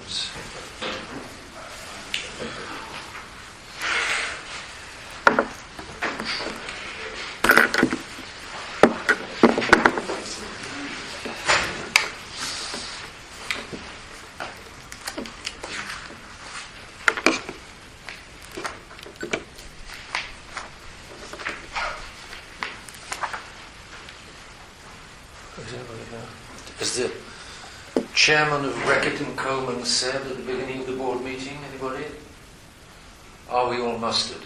questions? As the chairman of Reckitt and Coleman said at the beginning of the board meeting, anybody? Are we all mustard?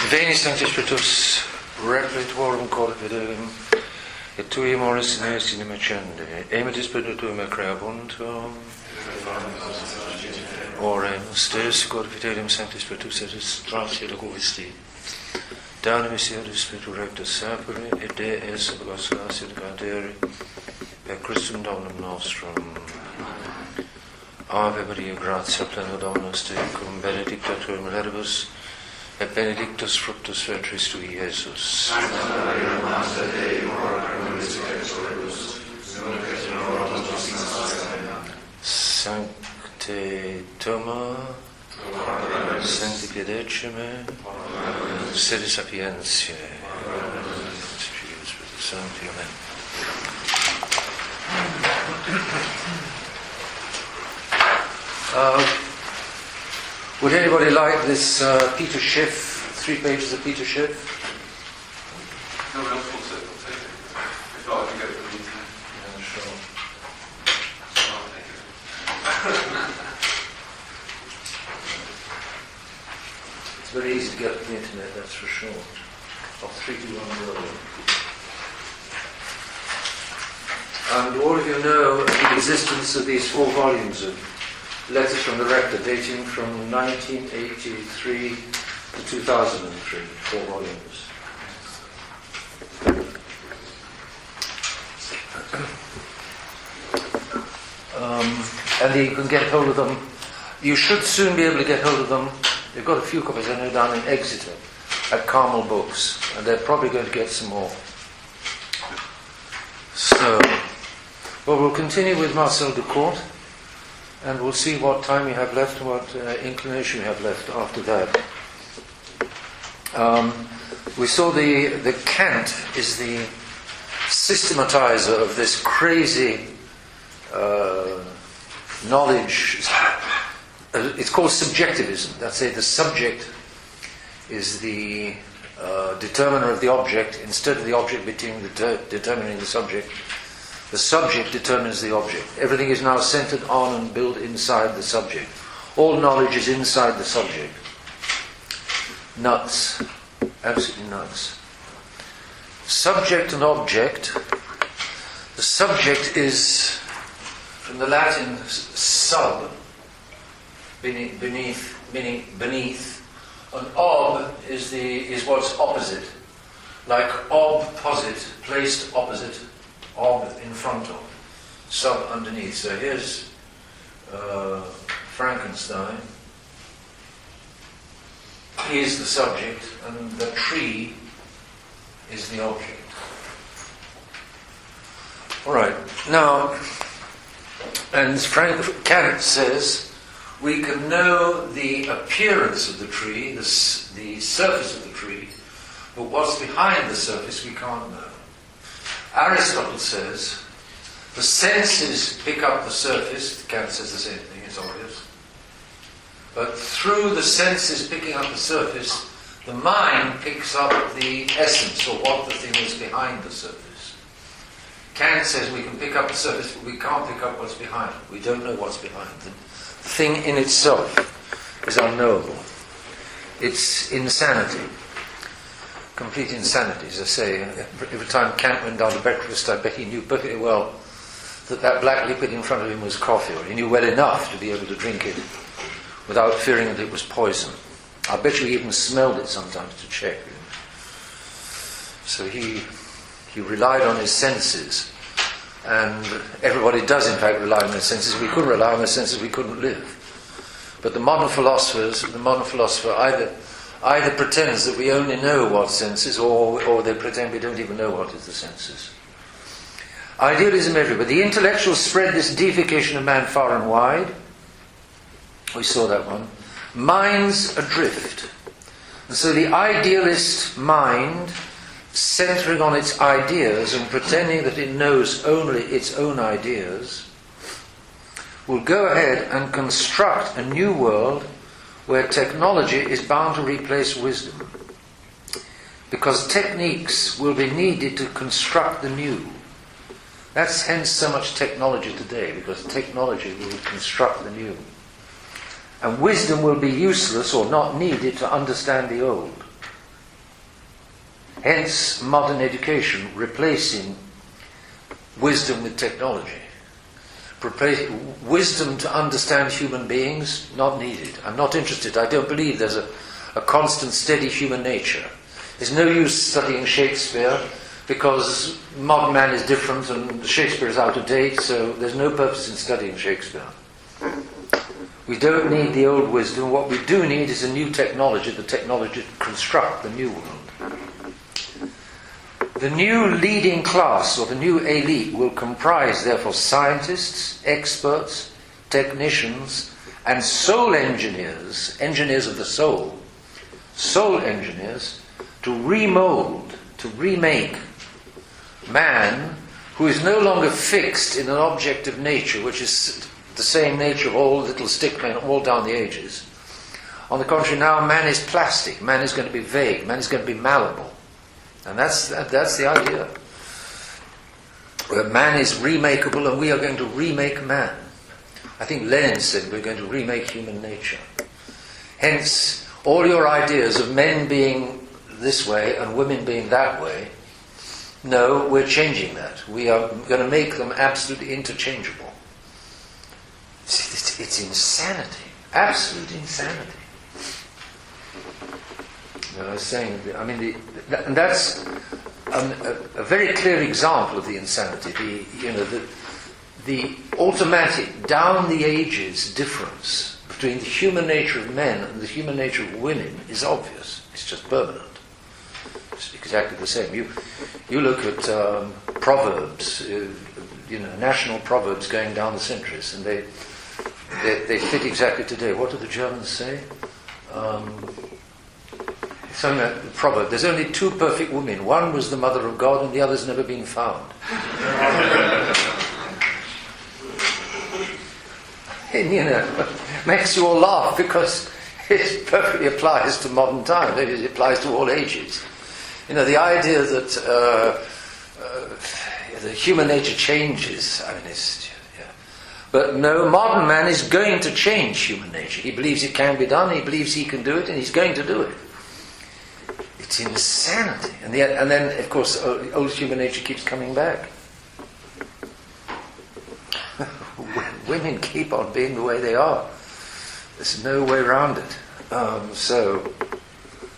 Veni Sancti Spiritus, Replituorum Corde Fidelim, et Tui Amoris in Est in Macende, Emitis Spiritum Creabuntum, Oremus, Deus Corde Fidelim Sancti Spiritus, et Transit Aguvisti. Dana Miserius Spiritu Rectus Sapere, et De Es Abgasas et Cadere, per Christum Dominum Nostrum. Ave Maria, gratia plena Dominus tecum, benedicta tu in mulieribus, et benedictus fructus ventris tui, Iesus. Sancta Maria, Mater Dei, ora pro nobis peccatoribus, nunc et in hora mortis nostre. Sancte Toma, Sancti Piedecime, Sede Sapientiae, Spiritus Sancti, Amen. Would anybody like this Peter Schiff, 3 pages of Peter Schiff? No one else wants it, I'll take it. If not, I can get it from the internet. Yeah, sure. I'll take it. It's very easy to get on the internet, that's for sure. Of 321 And all of you know the existence of these 4 volumes of letters from the rector dating from 1983 to 2003, 4 volumes. And you can get hold of them. You should soon be able to get hold of them. They've got a few copies, I know, down in Exeter at Carmel Books, and they're probably going to get some more. So, well, we'll continue with Marcel Ducourt, and we'll see what time we have left and what inclination we have left after that. We saw the Kant is the systematizer of this crazy knowledge. It's called subjectivism. That's it. The subject is the determiner of the object instead of the object determining the subject. The subject determines the object. Everything is now centered on and built inside the subject. All knowledge is inside the subject. Nuts. Absolutely nuts. Subject and object. The subject is, from the Latin sub, beneath, meaning beneath, and ob is what's opposite, like opposite, placed opposite, ob in front of, sub underneath. So here's Frankenstein. He is the subject, and the tree is the object. All right. Now, and Kant says we can know the appearance of the tree, the surface of the tree, but what's behind the surface we can't know. Aristotle says the senses pick up the surface. Kant says the same thing, it's obvious. But through the senses picking up the surface, the mind picks up the essence, or what the thing is behind the surface. Kant says we can pick up the surface, but we can't pick up what's behind it. We don't know what's behind it. The thing in itself is unknowable. It's insanity. Complete insanity, as I say. Every time Kant went down to breakfast, I bet he knew perfectly well that black liquid in front of him was coffee, or he knew well enough to be able to drink it without fearing that it was poison. I bet you he even smelled it sometimes to check. So he relied on his senses, and everybody does in fact rely on their senses. If we couldn't rely on their senses, we couldn't live. But the modern philosopher either pretends that we only know what senses, or they pretend we don't even know what is the senses. Idealism everywhere. The intellectuals spread this deification of man far and wide. We saw that one. Minds adrift. And so the idealist mind, centering on its ideas and pretending that it knows only its own ideas, will go ahead and construct a new world where technology is bound to replace wisdom. Because techniques will be needed to construct the new. That's hence so much technology today, because technology will construct the new. And wisdom will be useless or not needed to understand the old. Hence modern education replacing wisdom with technology. Wisdom to understand human beings, not needed. I'm not interested. I don't believe there's a constant, steady human nature. There's no use studying Shakespeare because modern man is different and Shakespeare is out of date, so there's no purpose in studying Shakespeare. We don't need the old wisdom. What we do need is a new technology, the technology to construct the new world. The new leading class, or the new elite, will comprise, therefore, scientists, experts, technicians, and soul engineers, engineers of the soul engineers, to remold, to remake man, who is no longer fixed in an objective nature, which is the same nature of all little stick men all down the ages. On the contrary, now man is plastic, man is going to be vague, man is going to be malleable. And that's the idea. Where man is remakeable and we are going to remake man. I think Lenin said we're going to remake human nature. Hence, all your ideas of men being this way and women being that way, no, we're changing that. We are going to make them absolutely interchangeable. It's insanity. Absolute insanity. I was saying, I mean, and that's a very clear example of the insanity. The automatic, down the ages difference between the human nature of men and the human nature of women is obvious. It's just permanent. It's exactly the same. You look at proverbs, national proverbs going down the centuries, and they fit exactly today. What do the Germans say? Something like the proverb, there's only two perfect women. One was the mother of God and the other's never been found. And, makes you all laugh because it perfectly applies to modern times. It applies to all ages. The idea that the human nature changes, but no, modern man is going to change human nature. He believes it can be done, he believes he can do it, and he's going to do it. It's insanity. And then, of course, old human nature keeps coming back. Women keep on being the way they are. There's no way around it. So,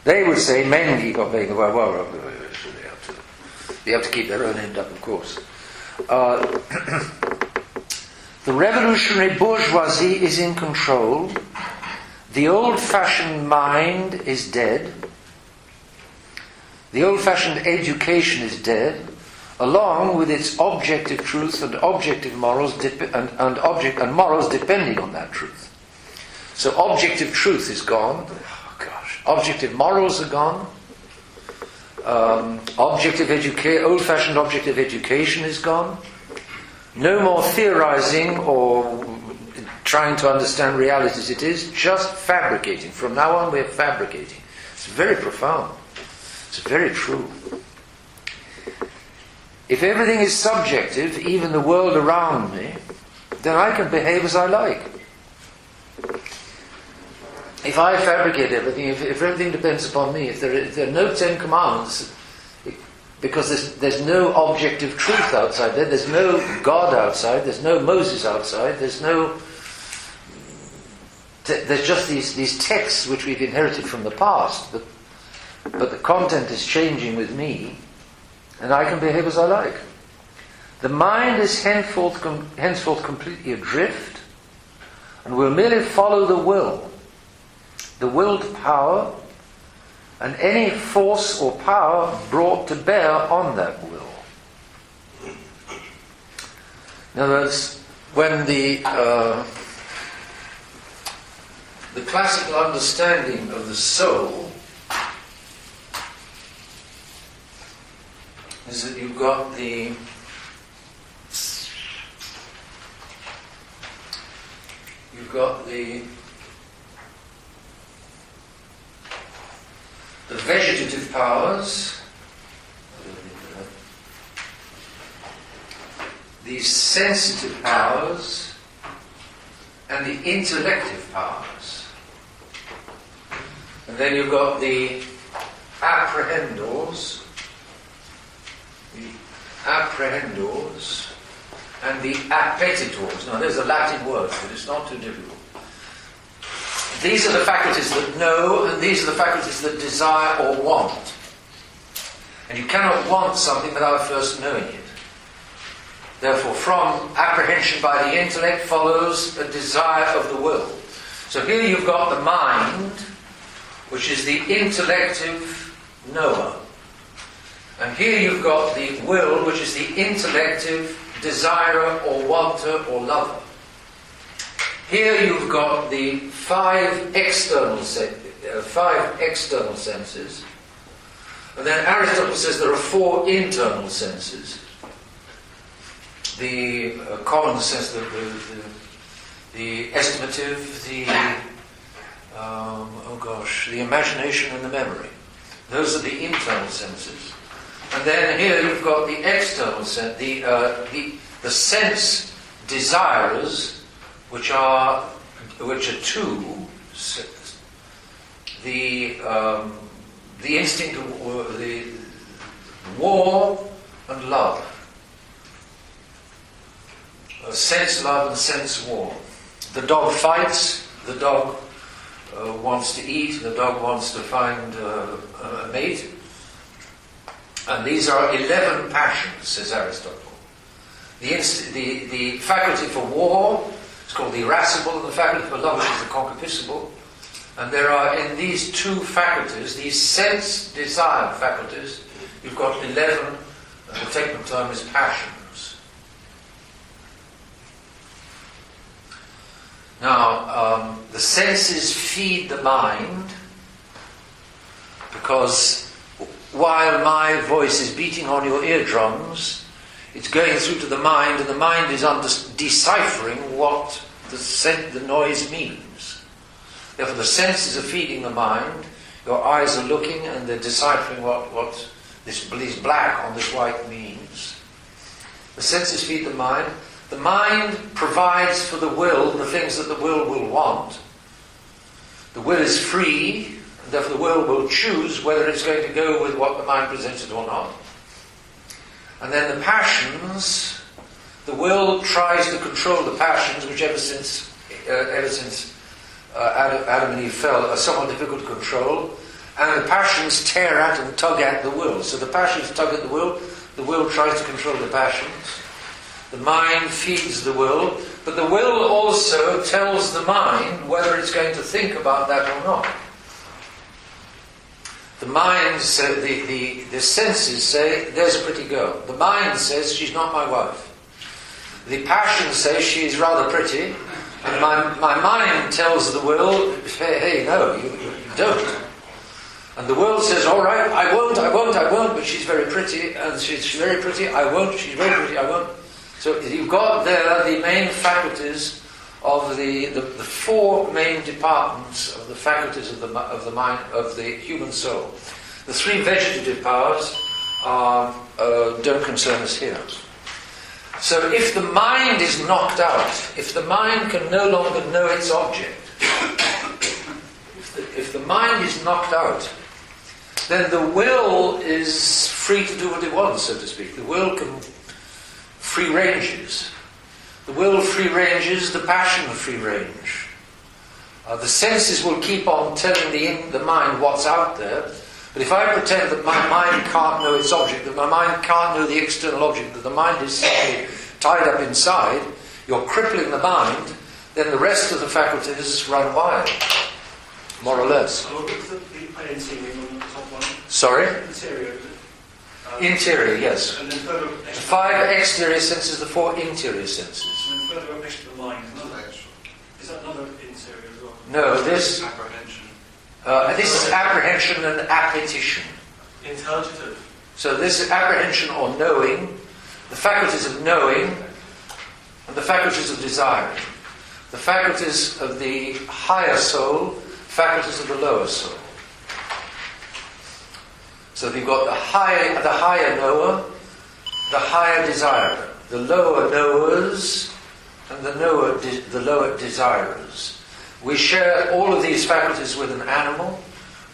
they would say men keep on being the way. Well, they have to keep their own end up, of course. The revolutionary bourgeoisie is in control. The old-fashioned mind is dead. The old-fashioned education is dead, along with its objective truth and objective morals and morals depending on that truth. So objective truth is gone. Objective morals are gone. Old-fashioned objective education is gone. No more theorizing or trying to understand reality as it is, just fabricating. From now on we're fabricating. It's very profound. It's very true. If everything is subjective, even the world around me, then I can behave as I like. If I fabricate everything, if everything depends upon me, if there are no 10 Commandments, because there's no objective truth outside there, there's no God outside, there's no Moses outside, there's just these texts which we've inherited from the past, but the content is changing with me, and I can behave as I like. The mind is henceforth completely adrift, and will merely follow the willed power, and any force or power brought to bear on that will. In other words, when the classical understanding of the soul is that you've got the vegetative powers, the sensitive powers, and the intellective powers. And then you've got the apprehendors, and the appetitors. Now, there's a Latin word, but it's not too difficult. These are the faculties that know, and these are the faculties that desire or want. And you cannot want something without first knowing it. Therefore, from apprehension by the intellect follows a desire of the will. So here you've got the mind, which is the intellective knower. And here you've got the will, which is the intellective desirer or wanter or lover. Here you've got the five external senses. And then Aristotle says there are four internal senses. The common sense, the estimative, the imagination and the memory. Those are the internal senses. And then here you've got the external sense, the sense desirers, which are two. The instinct of the war and love. Sense love and sense war. The dog fights, the dog wants to eat, the dog wants to find a mate. And these are 11 passions, says Aristotle. The faculty for war is called the irascible, and the faculty for love is the concupiscible. And there are, in these two faculties, these sense-desired faculties, you've got 11, the technical term is passions. Now, the senses feed the mind, because while my voice is beating on your eardrums, it's going through to the mind, and the mind is deciphering what the noise means. Therefore, the senses are feeding the mind, your eyes are looking, and they're deciphering what this black on this white means. The senses feed the mind. The mind provides for the will the things that the will want. The will is free, and therefore the will choose whether it's going to go with what the mind presents it or not. And then the passions, the will tries to control the passions, which ever since Adam and Eve fell are somewhat difficult to control. And the passions tear at and tug at the will. So the passions tug at the will tries to control the passions. The mind feeds the will, but the will also tells the mind whether it's going to think about that or not. The mind says, the senses say, there's a pretty girl. The mind says, she's not my wife. The passion says, she's rather pretty. And my mind tells the will, hey, no, you don't. And the will says, all right, I won't, but she's very pretty, and she's very pretty, I won't, she's very pretty, I won't. So you've got there the main faculties of the four main departments of the faculties of the mind, of the human soul. The three vegetative powers don't concern us here. So if the mind is knocked out, if the mind can no longer know its object, if the mind is knocked out, then the will is free to do what it wants, so to speak. The will can free ranges. The will free ranges, the passion free range. The senses will keep on telling the mind what's out there, but if I pretend that my mind can't know its object, that my mind can't know the external object, that the mind is simply tied up inside, you're crippling the mind, then the rest of the faculties run wild, more or less. So what was the INC ring on the top one? Sorry? Interior. Interior, yes. And then further up The next to 5 exterior senses, the 4 interior senses. And then further up next to the mind, is that another interior as well? No, this Apprehension. this is apprehension and appetition. Intelligitive. So this is apprehension or knowing, the faculties of knowing, and the faculties of desiring. The faculties of the higher soul, faculties of the lower soul. So you've got the higher knower, the higher desirer, the lower knowers, and the lower desirers. We share all of these faculties with an animal.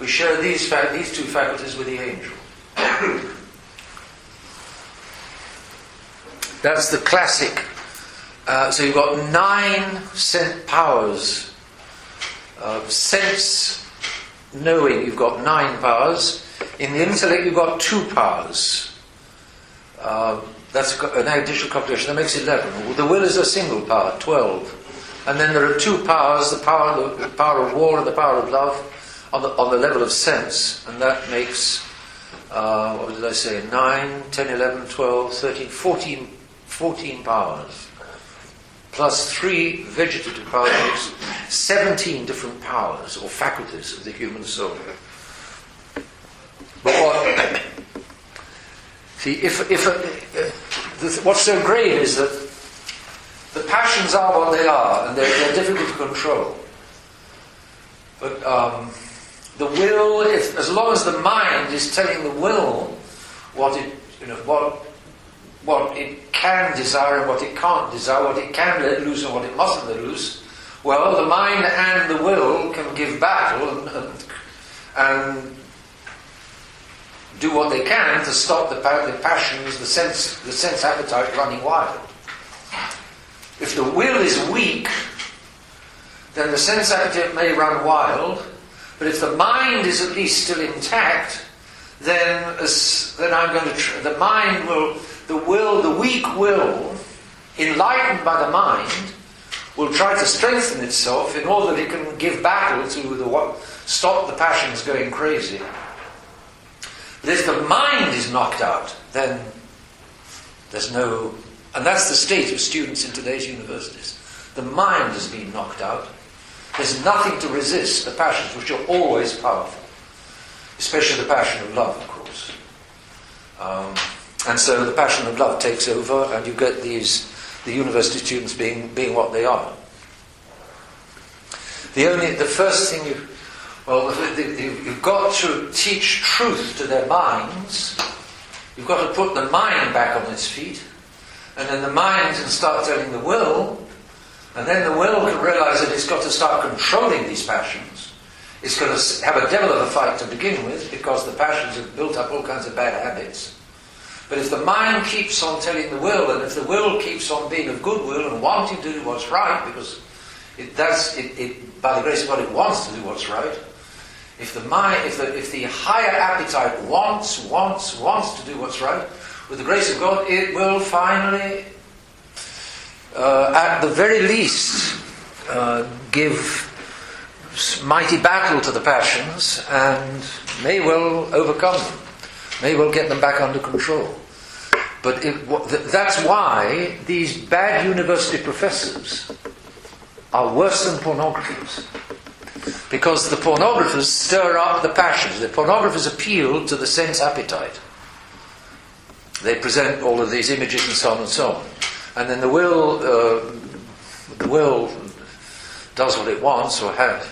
We share these 2 faculties with the angel. That's the classic. So you've got 9 powers. Sense knowing, you've got 9 powers. In the intellect, you've got 2 powers. That's an additional computation. That makes 11. The will is a single power, 12. And then there are 2 powers: the power of war and the power of love, on the level of sense, and that makes what did I say? 9, 10, 11, 12, 13, 14 powers. Plus 3 vegetative powers makes 17 different powers or faculties of the human soul. But what's so great is that the passions are what they are, and they're difficult to control. But the will, as long as the mind is telling the will what it can desire and what it can't desire, what it can let loose and what it mustn't let loose, well, the mind and the will can give battle and do what they can to stop the passions, the sense appetite running wild. If the will is weak, then the sense appetite may run wild, but if the mind is at least still intact, then I'm going to the mind will, the weak will, enlightened by the mind, will try to strengthen itself in order that it can give battle to stop the passions going crazy. But if the mind is knocked out, then there's no... And that's the state of students in today's universities. The mind has been knocked out. There's nothing to resist the passions, which are always powerful. Especially the passion of love, of course. And so the passion of love takes over, and you get the university students being what they are. The first thing you've got to teach truth to their minds. You've got to put the mind back on its feet, and then the mind can start telling the will, and then the will can realise that it's got to start controlling these passions. It's going to have a devil of a fight to begin with, because the passions have built up all kinds of bad habits. But if the mind keeps on telling the will, and if the will keeps on being of goodwill and wanting to do what's right, because by the grace of God, it wants to do what's right. If the higher appetite wants to do what's right, with the grace of God, it will finally, at the very least, give mighty battle to the passions, and may well overcome them, may well get them back under control. But that's why these bad university professors are worse than pornographers. Because the pornographers stir up the passions. The pornographers appeal to the sense appetite. They present all of these images and so on and so on. And then the will does what it wants or had.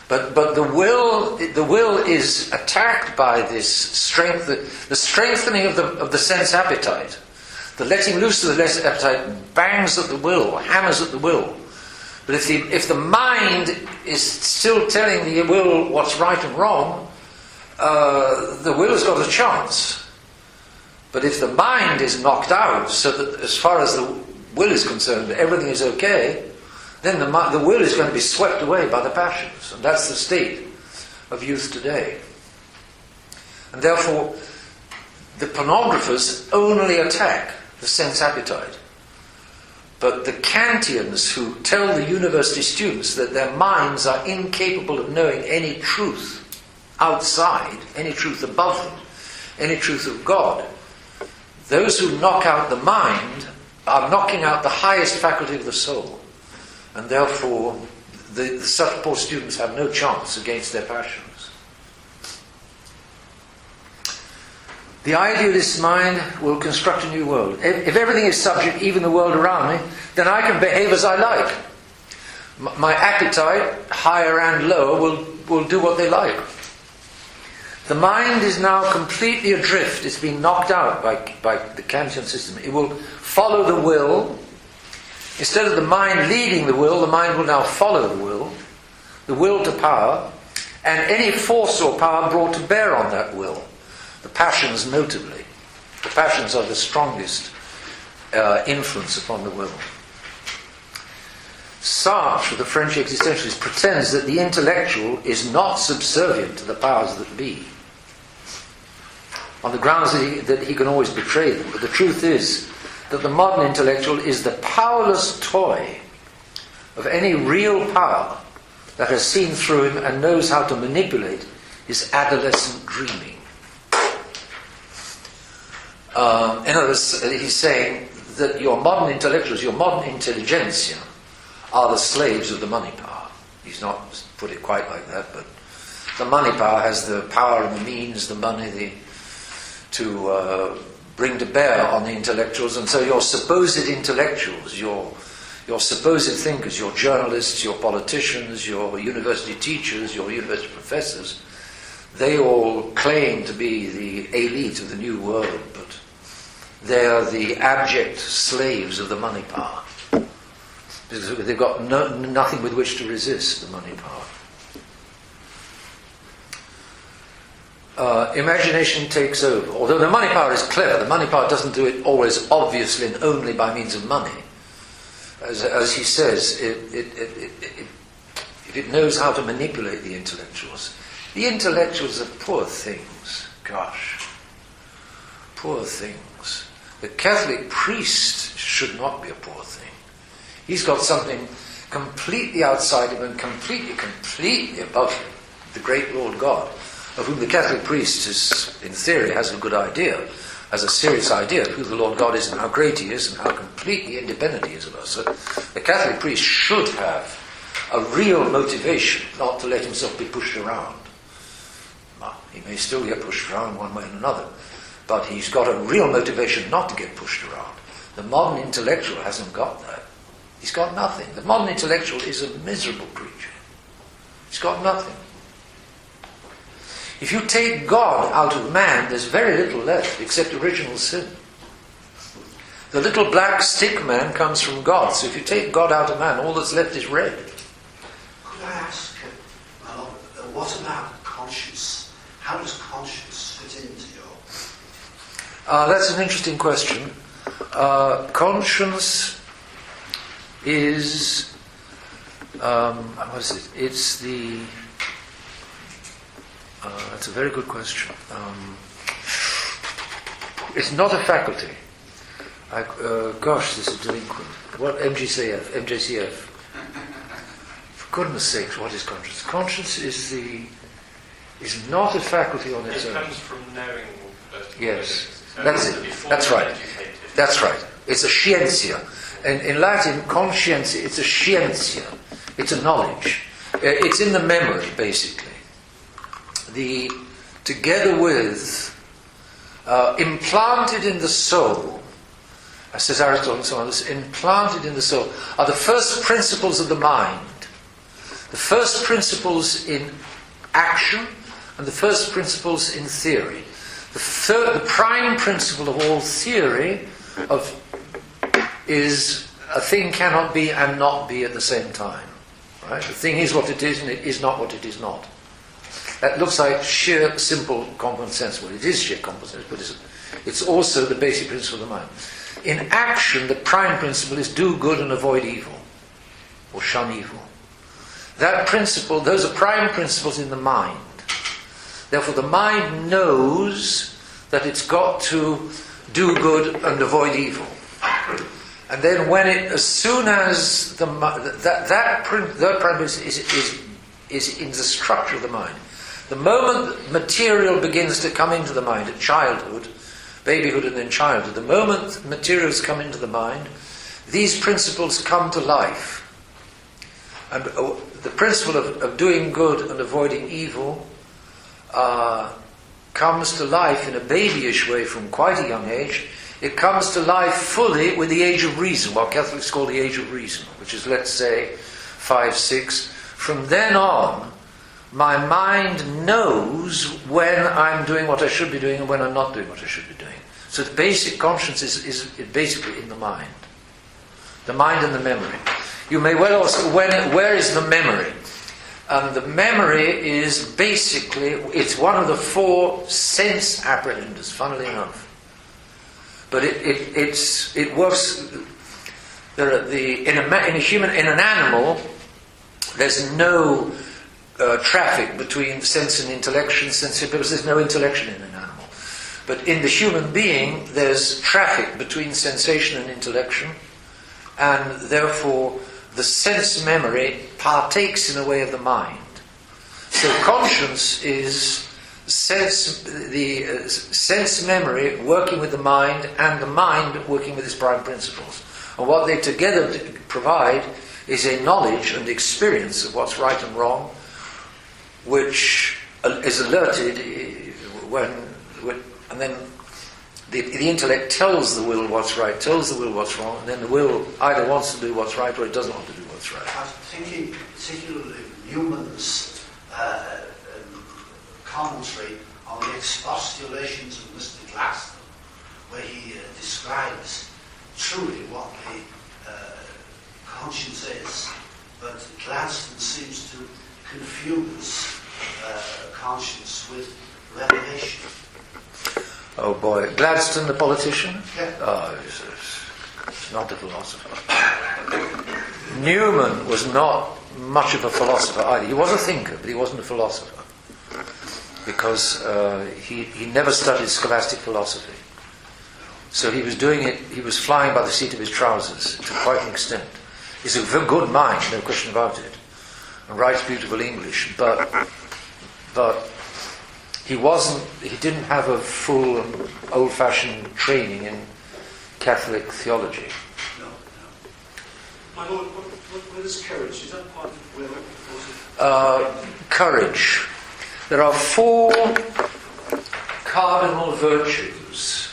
But the will is attacked by this strength, the strengthening of the sense appetite. The letting loose of the sense appetite bangs at the will, hammers at the will. But if the mind is still telling the will what's right and wrong, the will has got a chance. But if the mind is knocked out, so that as far as the will is concerned, everything is okay, then the will is going to be swept away by the passions. And that's the state of youth today. And therefore, the pornographers only attack the sense appetite. But the Kantians, who tell the university students that their minds are incapable of knowing any truth outside, any truth above them, any truth of God, Those who knock out the mind are knocking out the highest faculty of the soul, and therefore such poor students have no chance against their passions. The idealist mind will construct a new world. If everything is subject, even the world around me, then I can behave as I like. My appetite, higher and lower, will do what they like. The mind is now completely adrift. It's been knocked out by the Kantian system. It will follow the will. Instead of the mind leading the mind will now follow the will to power, and any force or power brought to bear on that will. The passions notably. The passions are the strongest influence upon the will. Sartre, the French existentialist, pretends that the intellectual is not subservient to the powers that be, on the grounds that he can always betray them. But the truth is that the modern intellectual is the powerless toy of any real power that has seen through him and knows how to manipulate his adolescent dreaming. In other words, he's saying that your modern intellectuals, your modern intelligentsia, are the slaves of the money power. He's not put it quite like that, but the money power has the power and the means, the money to bring to bear on the intellectuals, and so your supposed intellectuals, your supposed thinkers, your journalists, your politicians, your university teachers, your university professors, they all claim to be the elite of the new world, but they are the abject slaves of the money power. Because they've got nothing with which to resist the money power. Imagination takes over. Although the money power is clever, the money power doesn't do it always obviously and only by means of money. As he says, it knows how to manipulate the intellectuals. The intellectuals are poor things. Gosh. Poor things. The Catholic priest should not be a poor thing. He's got something completely outside him and completely above him. The great Lord God, of whom the Catholic priest is, in theory, has a good idea, has a serious idea of who the Lord God is and how great he is and how completely independent he is of us. So the Catholic priest should have a real motivation not to let himself be pushed around. Well, he may still get pushed around one way and another, but he's got a real motivation not to get pushed around. The modern intellectual hasn't got that. He's got nothing. The modern intellectual is a miserable creature. He's got nothing. If you take God out of man, there's very little left except original sin. The little black stick man comes from God, so if you take God out of man, all that's left is red. Could I ask, what about conscience? How does conscience fit into your... That's an interesting question. Conscience is, what is it? It's the, that's a very good question. It's not a faculty. Gosh, this is delinquent. What, MJCF. For goodness sakes, what is conscience? Conscience is not a faculty on its own. It comes from knowing. Yes, that's it. That's right. That's right. It's a scientia. In Latin, conscientia, it's a scientia. It's a knowledge. It's in the memory, basically. Together with, implanted in the soul, as says Aristotle and so on, implanted in the soul, are the first principles of the mind. The first principles in action and the first principles in theory. The prime principle of all theory is a thing cannot be and not be at the same time. Right? The thing is what it is and it is not what it is not. That looks like sheer, simple common sense. Well, it is sheer common sense, but it's also the basic principle of the mind. In action, the prime principle is do good and avoid evil, or shun evil. That principle, those are prime principles in the mind. Therefore, the mind knows that it's got to do good and avoid evil. And then as soon as that premise is in the structure of the mind. The moment material begins to come into the mind at childhood, babyhood and then childhood. The moment materials come into the mind, these principles come to life. And the principle of doing good and avoiding evil comes to life in a babyish way from quite a young age. It comes to life fully with the age of reason, what Catholics call the age of reason, which is, let's say, 5, 6. From then on, my mind knows when I'm doing what I should be doing and when I'm not doing what I should be doing. So the basic conscience is basically in the mind. The mind and the memory. You may well ask, where is the memory? And the memory is basically, it's one of the 4 sense apprehenders, funnily enough. But it works. In an animal, there's no traffic between sense and intellection, because there's no intellection in an animal. But in the human being, there's traffic between sensation and intellection, and therefore the sense memory partakes in a way of the mind. So conscience is the sense memory working with the mind, and the mind working with its prime principles. And what they together provide is a knowledge and experience of what's right and wrong, which is alerted and then the intellect tells the will what's right, tells the will what's wrong, and then the will either wants to do what's right or it doesn't want to do what's right. I was thinking particularly Newman's commentary on the expostulations of Mr. Gladstone, where he describes truly what the conscience is, but Gladstone seems to confuse conscience with revelation. Oh boy, Gladstone the politician? Yeah. Oh, he's not a philosopher. Newman was not much of a philosopher either. He was a thinker, but he wasn't a philosopher, because he never studied scholastic philosophy. So he was doing it, he was flying by the seat of his trousers to quite an extent. He's a very good mind, no question about it, and writes beautiful English, but he didn't have a full old-fashioned training in Catholic theology. No. My Lord, what is courage? Is that part of will? Courage. There are 4 cardinal virtues.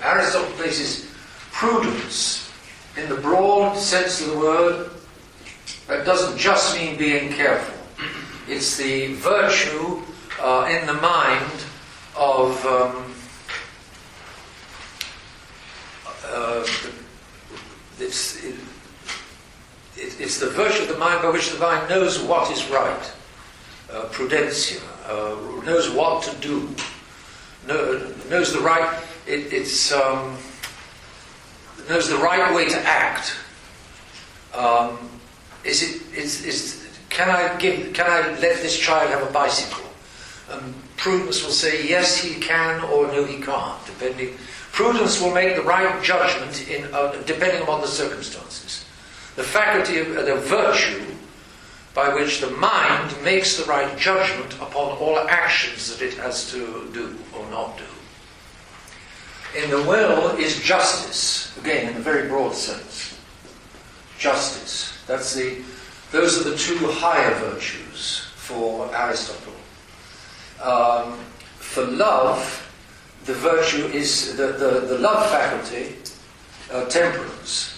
Aristotle places prudence in the broad sense of the word. That doesn't just mean being careful. It's the virtue in the mind of it's the virtue of the mind by which the mind knows what is right. Prudentia, knows what to do, knows the right. Knows the right way to act. Can I let this child have a bicycle? Prudence will say yes he can or no he can't, depending. Prudence will make the right judgment depending upon the circumstances. The faculty of the virtue by which the mind makes the right judgment upon all actions that it has to do or not do. In the will is justice, again in a very broad sense. Justice. Those are the 2 higher virtues for Aristotle. For love, the virtue is the love faculty, temperance,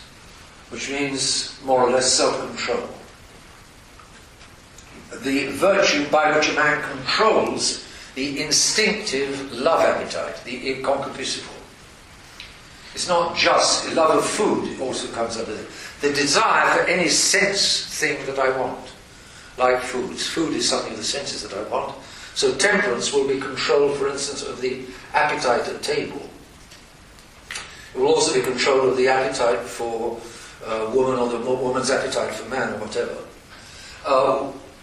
which means more or less self-control. The virtue by which a man controls the instinctive love appetite, the concupiscible. It's not just love of food, it also comes under it. The desire for any sense thing that I want, like foods. Food is something of the senses that I want. So temperance will be control, for instance, of the appetite at table. It will also be control of the appetite for woman, or the woman's appetite for man, or whatever.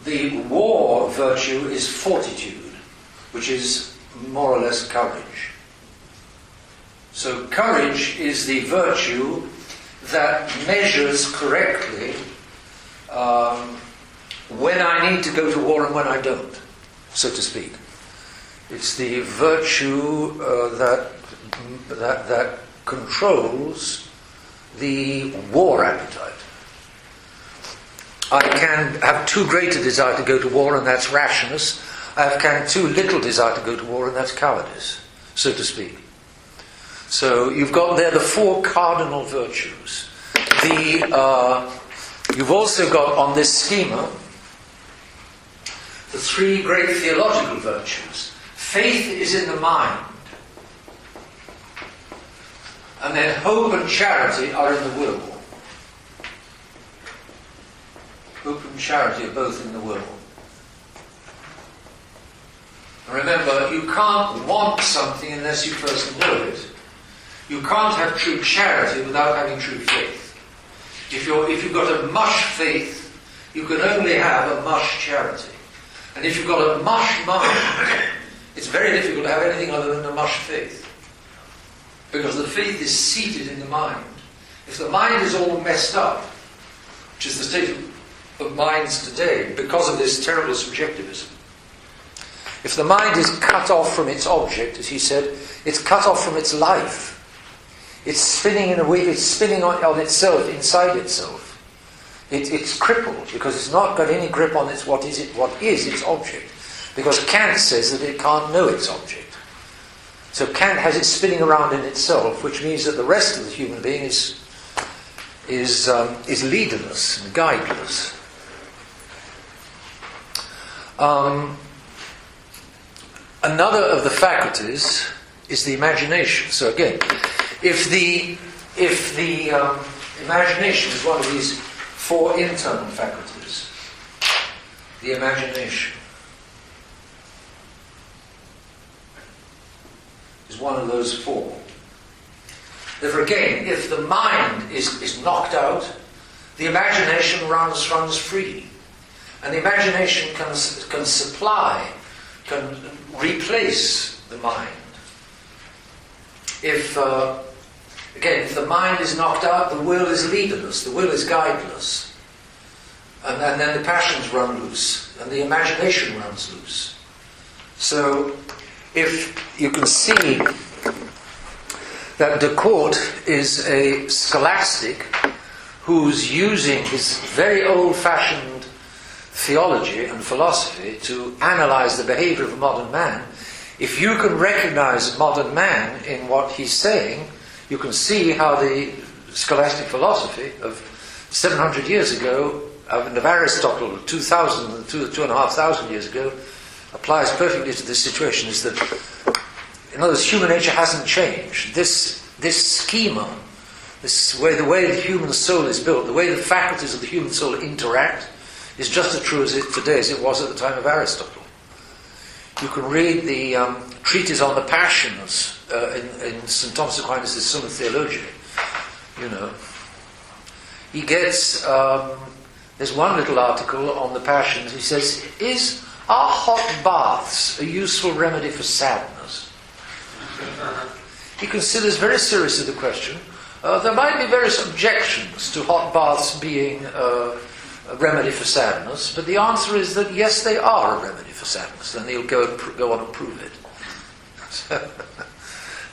The war virtue is fortitude, which is more or less courage. So courage is the virtue that measures correctly when I need to go to war and when I don't, so to speak. It's the virtue that that controls the war appetite. I can have too great a desire to go to war, and that's rashness. I can have too little desire to go to war, and that's cowardice, so to speak. So you've got there the four cardinal virtues. You've also got on this schema the three great theological virtues. Faith is in the mind, and then hope and charity are in the will. Hope and charity are both in the will. And remember, you can't want something unless you first know it. You can't have true charity without having true faith. If you've got a mush faith, you can only have a mush charity. And if you've got a mush mind, it's very difficult to have anything other than a mush faith. Because the faith is seated in the mind. If the mind is all messed up, which is the state of minds today, because of this terrible subjectivism, if the mind is cut off from its object, as he said, it's cut off from its life. It's spinning in a way, it's spinning on itself, inside itself. It's crippled because it's not got any grip on what is its object. Because Kant says that it can't know its object. So Kant has it spinning around in itself, which means that the rest of the human being is leaderless and guideless. Another of the faculties is the imagination. So again, if the imagination is one of these four internal faculties, the imagination is one of those four. Therefore again, if the mind is knocked out, the imagination runs free. And the imagination can replace the mind. If the mind is knocked out, the will is leaderless, the will is guideless. And then the passions run loose, and the imagination runs loose. So, if you can see that Descartes is a scholastic who's using his very old-fashioned theology and philosophy to analyze the behavior of a modern man, if you can recognize a modern man in what he's saying, you can see how the scholastic philosophy of 700 years ago, of Aristotle 2,500 years ago, applies perfectly to this situation. Is that, in other words, human nature hasn't changed. This schema, the way the human soul is built, the way the faculties of the human soul interact, is just as true today as it was at the time of Aristotle. You can read the treatise on the passions in St. Thomas Aquinas' Summa Theologiae. He gets, there's one little article on the passions. He says, are hot baths a useful remedy for sadness? He considers very seriously the question. There might be various objections to hot baths being a remedy for sadness, but the answer is that yes, they are a remedy for sadness, and he'll go on and prove it.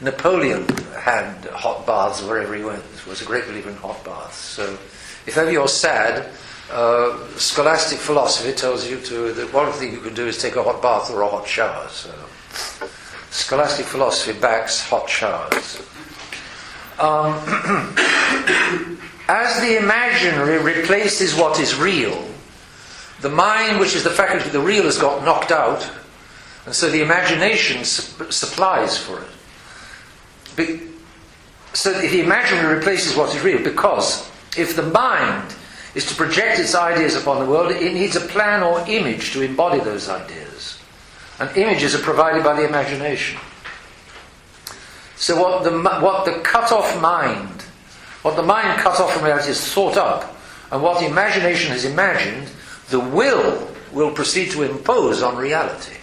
Napoleon had hot baths wherever he went. He was a great believer in hot baths. So if ever you're sad, scholastic philosophy tells you that one thing you can do is take a hot bath or a hot shower. So scholastic philosophy backs hot showers. As the imaginary replaces what is real, the mind, which is the faculty of the real, has got knocked out, and so the imagination supplies for it. So the imaginary replaces what is real, because if the mind is to project its ideas upon the world, it needs a plan or image to embody those ideas. And images are provided by the imagination. So what the mind cut off from reality is thought up, and what the imagination has imagined, the will proceed to impose on reality.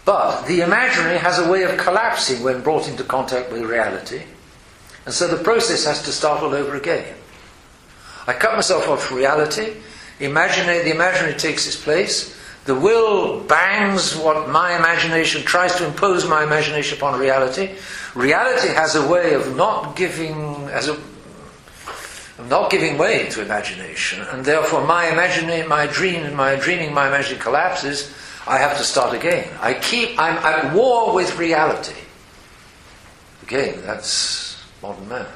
But the imaginary has a way of collapsing when brought into contact with reality, and so the process has to start all over again. I cut myself off reality, the imaginary takes its place, The will bangs what my imagination tries to impose my imagination upon reality. Reality has a way of not giving way to imagination, and therefore my imagining collapses. I have to start again. I'm at war with reality. Again, that's modern man.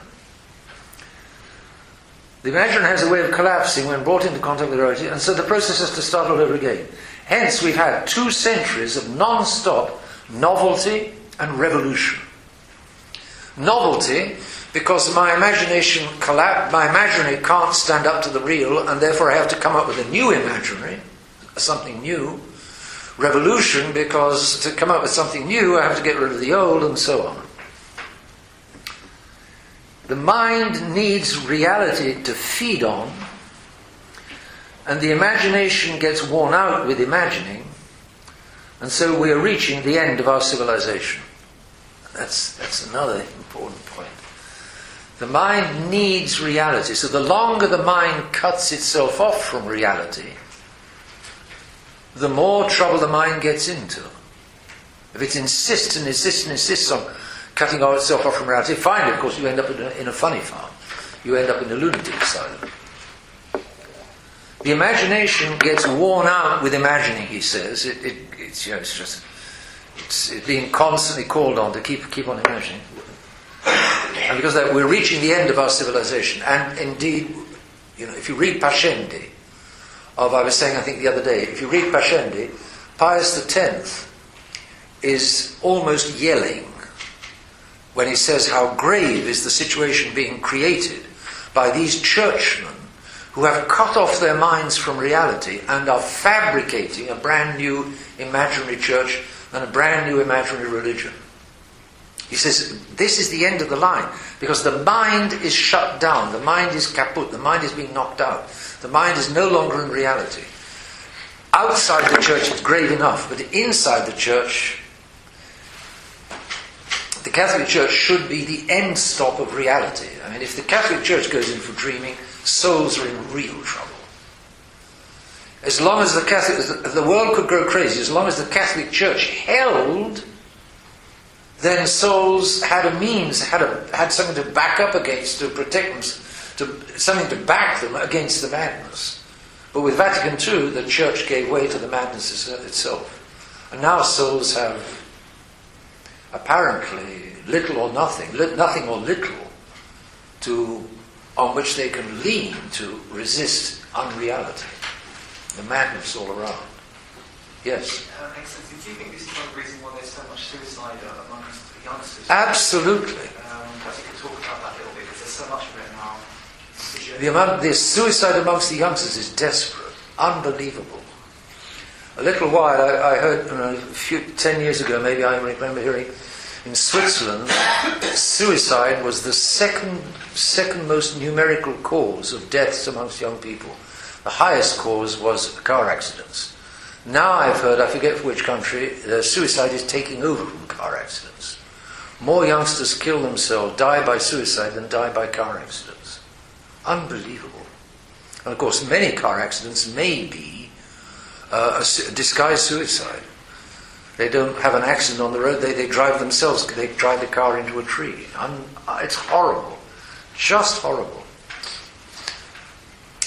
The imagination has a way of collapsing when brought into contact with reality, and so the process has to start all over again. Hence, we've had 2 centuries of non-stop novelty and revolution. Novelty, because my imaginary can't stand up to the real, and therefore I have to come up with a new imaginary, something new. Revolution, because to come up with something new, I have to get rid of the old, and so on. The mind needs reality to feed on, and the imagination gets worn out with imagining, and so we are reaching the end of our civilization. That's another important point. The mind needs reality, so the longer the mind cuts itself off from reality, the more trouble the mind gets into. If it insists on cutting itself off from reality, fine, of course, you end up in a funny farm. You end up in a lunatic asylum. The imagination gets worn out with imagining, he says. It's being constantly called on to keep on imagining. And because of that, we're reaching the end of our civilization. And indeed, if you read Pascendi, I was saying, I think the other day, if you read Pascendi, Pius X is almost yelling when he says how grave is the situation being created by these churchmen who have cut off their minds from reality and are fabricating a brand new imaginary church and a brand new imaginary religion. He says, this is the end of the line, because the mind is shut down, the mind is kaput, the mind is being knocked out, the mind is no longer in reality. Outside the church it's grave enough, but inside the church, the Catholic Church should be the end stop of reality. I mean, if the Catholic Church goes in for dreaming, souls are in real trouble. As long as the world could grow crazy, as long as the Catholic Church held, then souls had a means, had something to back up against, to protect them, something to back them against the madness. But with Vatican II, the Church gave way to the madness itself. And now souls have apparently little or nothing or little on which they can lean to resist unreality. The madness all around. Yes? Excellent. Do you think this is one reason why there's so much suicide amongst the youngsters? Absolutely. Perhaps you could talk about that a little bit, because there's so much of it now. The suicide amongst the youngsters is desperate, unbelievable. A little while, I heard 10 years ago, maybe I remember hearing, in Switzerland, suicide was the second most numerical cause of deaths amongst young people. The highest cause was car accidents. Now I've heard, I forget for which country, suicide is taking over from car accidents. More youngsters kill themselves, die by suicide than die by car accidents. Unbelievable. And of course many car accidents may be a disguised suicide. They don't have an accident on the road, they drive themselves, they drive the car into a tree. It's horrible. Just horrible.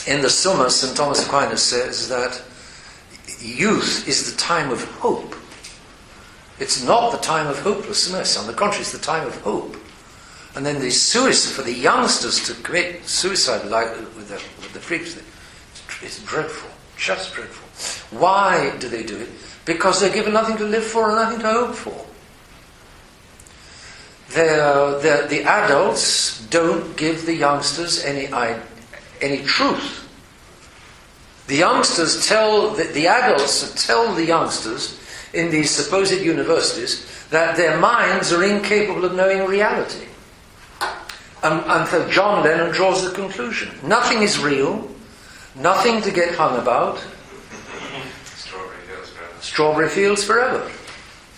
In the Summa, St. Thomas Aquinas says that youth is the time of hope. It's not the time of hopelessness. On the contrary, it's the time of hope. And then the suicide, for the youngsters to commit suicide like with the freaks, it's dreadful. Just dreadful. Why do they do it? Because they're given nothing to live for and nothing to hope for. The adults don't give the youngsters any truth. The youngsters the adults tell the youngsters in these supposed universities that their minds are incapable of knowing reality. And so John Lennon draws the conclusion. Nothing is real, nothing to get hung about. Strawberry fields forever.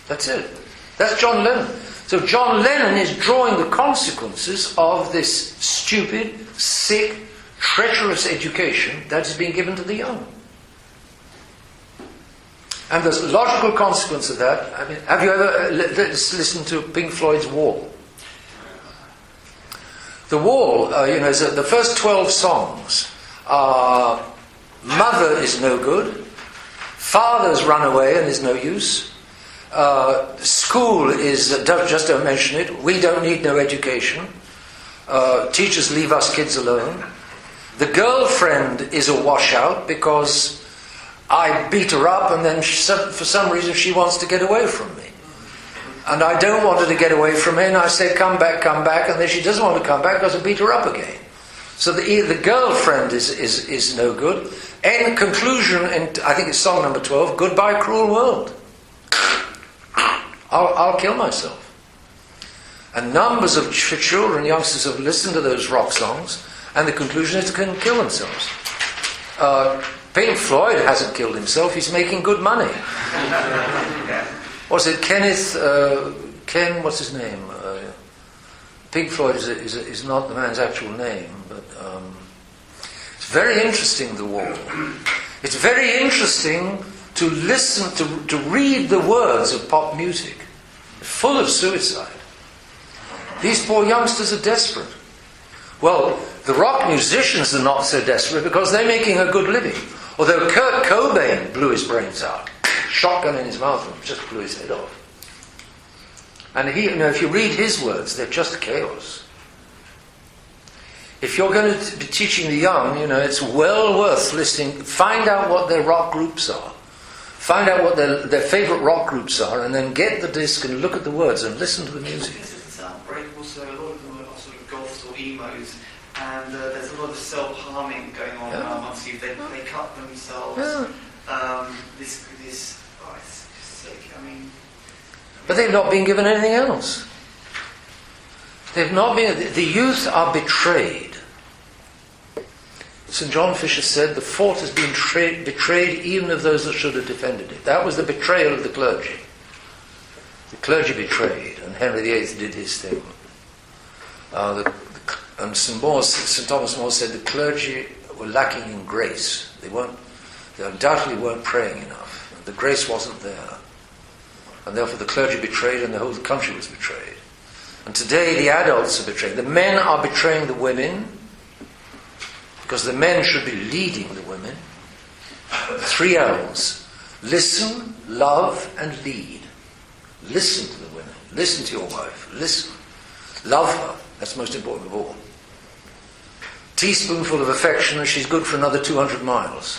That's it. That's John Lennon. So John Lennon is drawing the consequences of this stupid, sick, treacherous education that is being given to the young. And the logical consequence of that, I mean, have you ever listened to Pink Floyd's Wall? The Wall, is the first 12 songs are Mother is no good, Father's run away and is no use, School is, just don't mention it, We don't need no education, Teachers leave us kids alone, The girlfriend is a washout because I beat her up and then for some reason she wants to get away from me. And I don't want her to get away from me, and I say, come back, and then she doesn't want to come back because I beat her up again. So the girlfriend is no good. In conclusion, I think it's song number 12, Goodbye Cruel World. I'll kill myself. And numbers of children, youngsters have listened to those rock songs, and the conclusion is they can kill themselves. Pink Floyd hasn't killed himself, he's making good money. What's it, Ken, what's his name? Pink Floyd is not the man's actual name, but it's very interesting, The Wall. It's very interesting to listen, to read the words of pop music. Full of suicide. These poor youngsters are desperate. Well, the rock musicians are not so desperate because they're making a good living. Although Kurt Cobain blew his brains out. Shotgun in his mouth and just blew his head off. And if you read his words, they're just chaos. If you're going to be teaching the young, it's well worth listening. Find out what their rock groups are. Find out what their favourite rock groups are, and then get the disc and look at the words and listen to the music. It's outbreak also, a lot of them are sort of goths or emos, and there's a lot of self-harming going on amongst you. They cut themselves. Yeah. It's just sick. I mean, but they've not been given anything else. They've not been. The youth are betrayed. St. John Fisher said the fort has been betrayed even of those that should have defended it. That was the betrayal of the clergy. The clergy betrayed, and Henry VIII did his thing. And St. Thomas More said the clergy were lacking in grace. They undoubtedly weren't praying enough. The grace wasn't there. And therefore the clergy betrayed and the whole country was betrayed. And today the adults are betraying. The men are betraying the women because the men should be leading the women. 3 L's. Listen, love, and lead. Listen to the women. Listen to your wife. Listen. Love her. That's most important of all. Teaspoonful of affection and she's good for another 200 miles.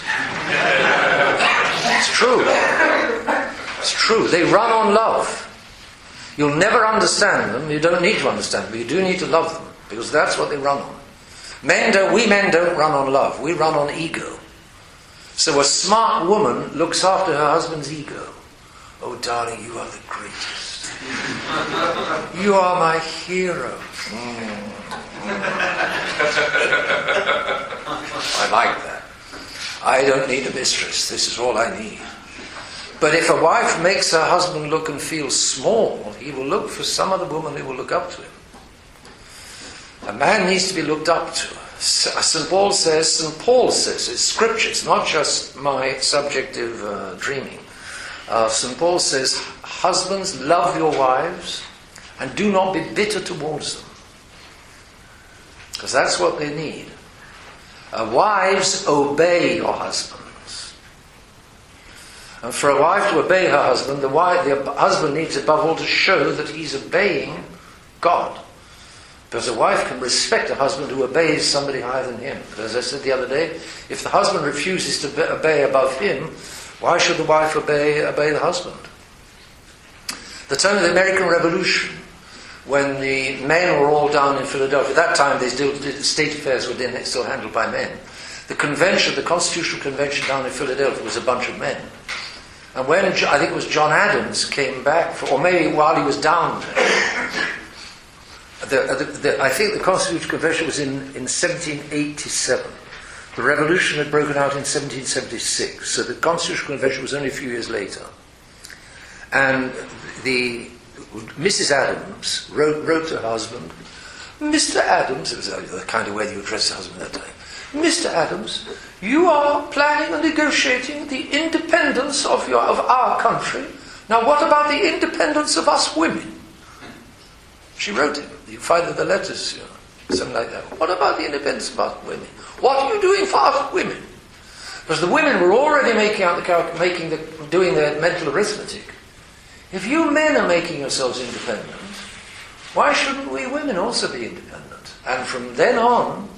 It's true. It's true. They run on love. You'll never understand them. You don't need to understand them, but you do need to love them because that's what they run on. We men don't run on love. We run on ego. So a smart woman looks after her husband's ego. Oh, darling, you are the greatest. You are my hero. I like that. I don't need a mistress. This is all I need. But if a wife makes her husband look and feel small, he will look for some other woman who will look up to him. A man needs to be looked up to. St. Paul says, it's scripture, it's not just my subjective dreaming. St. Paul says, husbands, love your wives and do not be bitter towards them. Because that's what they need. Wives, obey your husbands. And for a wife to obey her husband, the husband needs above all to show that he's obeying God. Because a wife can respect a husband who obeys somebody higher than him. But as I said the other day, if the husband refuses to obey above him, why should the wife obey the husband? The time of the American Revolution, when the men were all down in Philadelphia, at that time state affairs were still handled by men. The Constitutional Convention down in Philadelphia was a bunch of men. And when, I think it was John Adams came back, or maybe while he was down there, I think the Constitutional Convention was in 1787. The revolution had broken out in 1776, so the Constitutional Convention was only a few years later. And Mrs. Adams wrote to her husband, Mr. Adams, it was the kind of way you addressed the husband that time, Mr. Adams, you are planning and negotiating the independence of our country. Now what about the independence of us women? She wrote it. You find the letters, something like that. What about the independence of us women? What are you doing for us women? Because the women were already doing their mental arithmetic. If you men are making yourselves independent, why shouldn't we women also be independent? And from then on,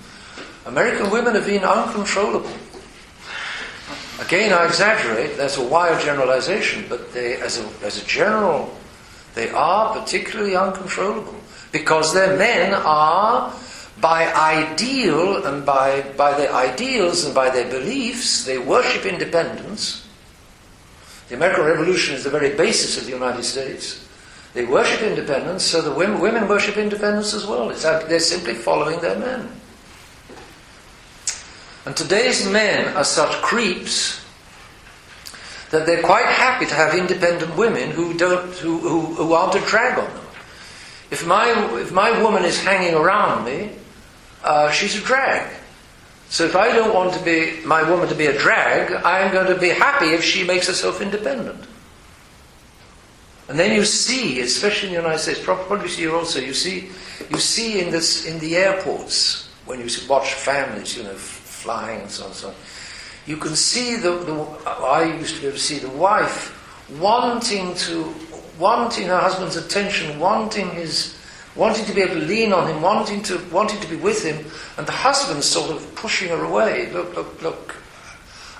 American women have been uncontrollable. Again, I exaggerate, that's a wild generalization, but they, as a general, they are particularly uncontrollable. Because their men are, by ideal and by their ideals and by their beliefs, they worship independence. The American Revolution is the very basis of the United States. They worship independence, so the women worship independence as well. They're simply following their men. And today's men are such creeps that they're quite happy to have independent women who aren't a drag on them. If my woman is hanging around me, she's a drag. So if I don't want my woman to be a drag, I'm going to be happy if she makes herself independent. And then you see, especially in the United States, probably here also, you see in the airports when you watch families, flying and so on and so on. You can see I used to be able to see the wife wanting her husband's attention, wanting to be able to lean on him, wanting to be with him, and the husband sort of pushing her away. Look,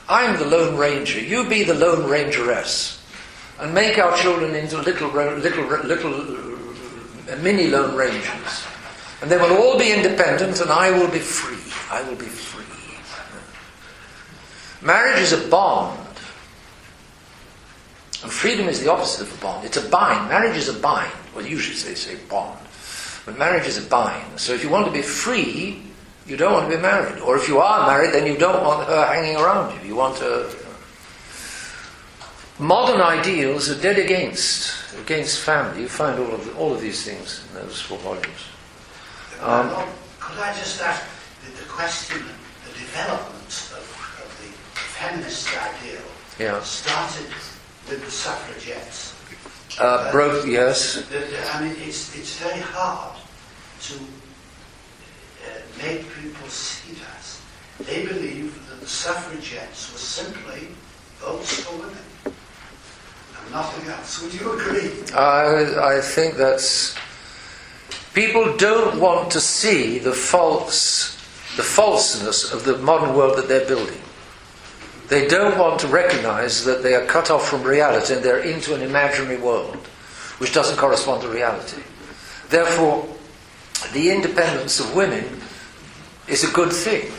I'm the Lone Ranger. You be the Lone Rangeress, and make our children into little mini Lone Rangers, and they will all be independent, and I will be free. I will be free. Marriage is a bond. And freedom is the opposite of a bond. It's a bind. Marriage is a bind. Well, usually they say bond. But marriage is a bind. So if you want to be free, you don't want to be married. Or if you are married, then you don't want her hanging around you. You want her... Modern ideals are dead against family. You find all of these things in those 4 volumes. Could I just ask the question, the development of the feminist ideal started with the suffragettes. Yes. I mean, it's very hard to make people see that. They believe that the suffragettes were simply votes for women and nothing else. Would you agree? I think that's... People don't want to see the falseness of the modern world that they're building. They don't want to recognize that they are cut off from reality and they're into an imaginary world which doesn't correspond to reality. Therefore, the independence of women is a good thing.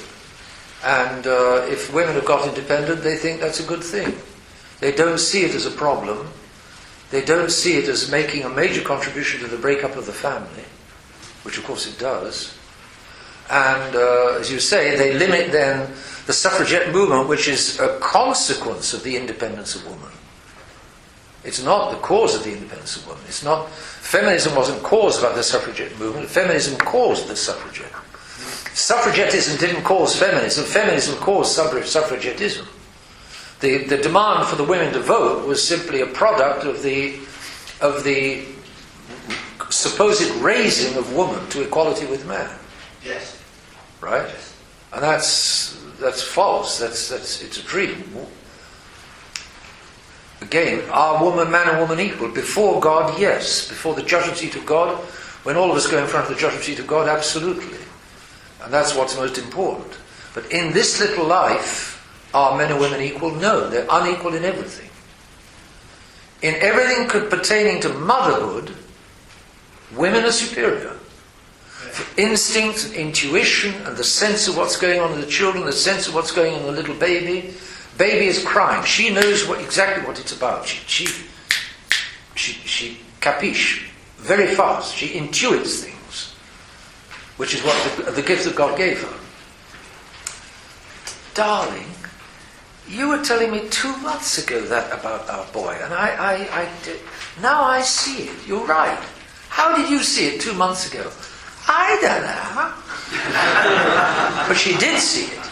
And if women have got independent, they think that's a good thing. They don't see it as a problem. They don't see it as making a major contribution to the breakup of the family, which of course it does. And as you say, they limit then the suffragette movement, which is a consequence of the independence of woman. It's not the cause of the independence of woman. It's not... Feminism wasn't caused by the suffragette movement. Feminism caused the suffragette. Suffragettism didn't cause feminism. Feminism caused suffragettism. The demand for the women to vote was simply a product of the supposed raising of woman to equality with man. Yes. Right? Yes. And that's false. It's a dream. Again, are man and woman equal? Before God, yes. Before the judgment seat of God, when all of us go in front of the judgment seat of God, absolutely. And that's what's most important. But in this little life, are men and women equal? No, they're unequal in everything. In everything pertaining to motherhood, women are superior. For instinct and intuition and the sense of what's going on in the children, the sense of what's going on in the little baby. Baby is crying. She knows exactly what it's about. She capiche very fast. She intuits things, which is what the gift that God gave her. Darling, you were telling me 2 months ago that about our boy, and I did. Now I see it. You're right. How did you see it 2 months ago? I don't know. But she did see it.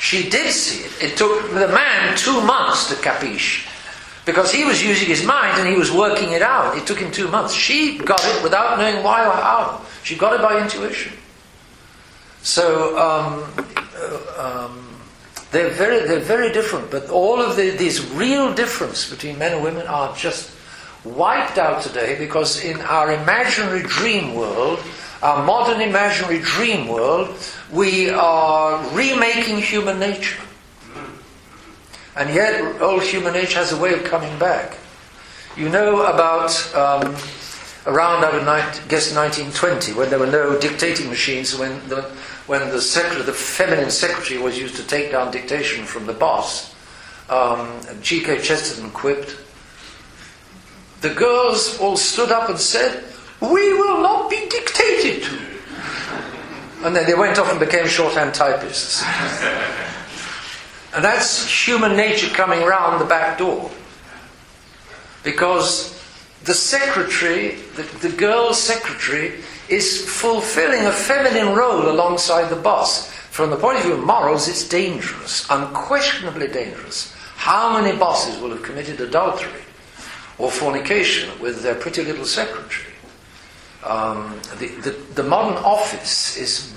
She did see it. It took the man 2 months to capiche, because he was using his mind and he was working it out. It took him 2 months. She got it without knowing why or how. She got it by intuition. So they're very different. But all of these real difference between men and women are just wiped out today, because in our imaginary dream world, our modern imaginary dream world, we are remaking human nature. And yet old human nature has a way of coming back. You know about around, I would guess, 1920, when there were no dictating machines, when the feminine secretary was used to take down dictation from the boss, G.K. Chesterton quipped, "The girls all stood up and said, 'We will not be dictated to.'" And then they went off and became shorthand typists. And that's human nature coming round the back door. Because the secretary, the girl secretary, is fulfilling a feminine role alongside the boss. From the point of view of morals, it's dangerous, unquestionably dangerous. How many bosses will have committed adultery or fornication with their pretty little secretary? The modern office is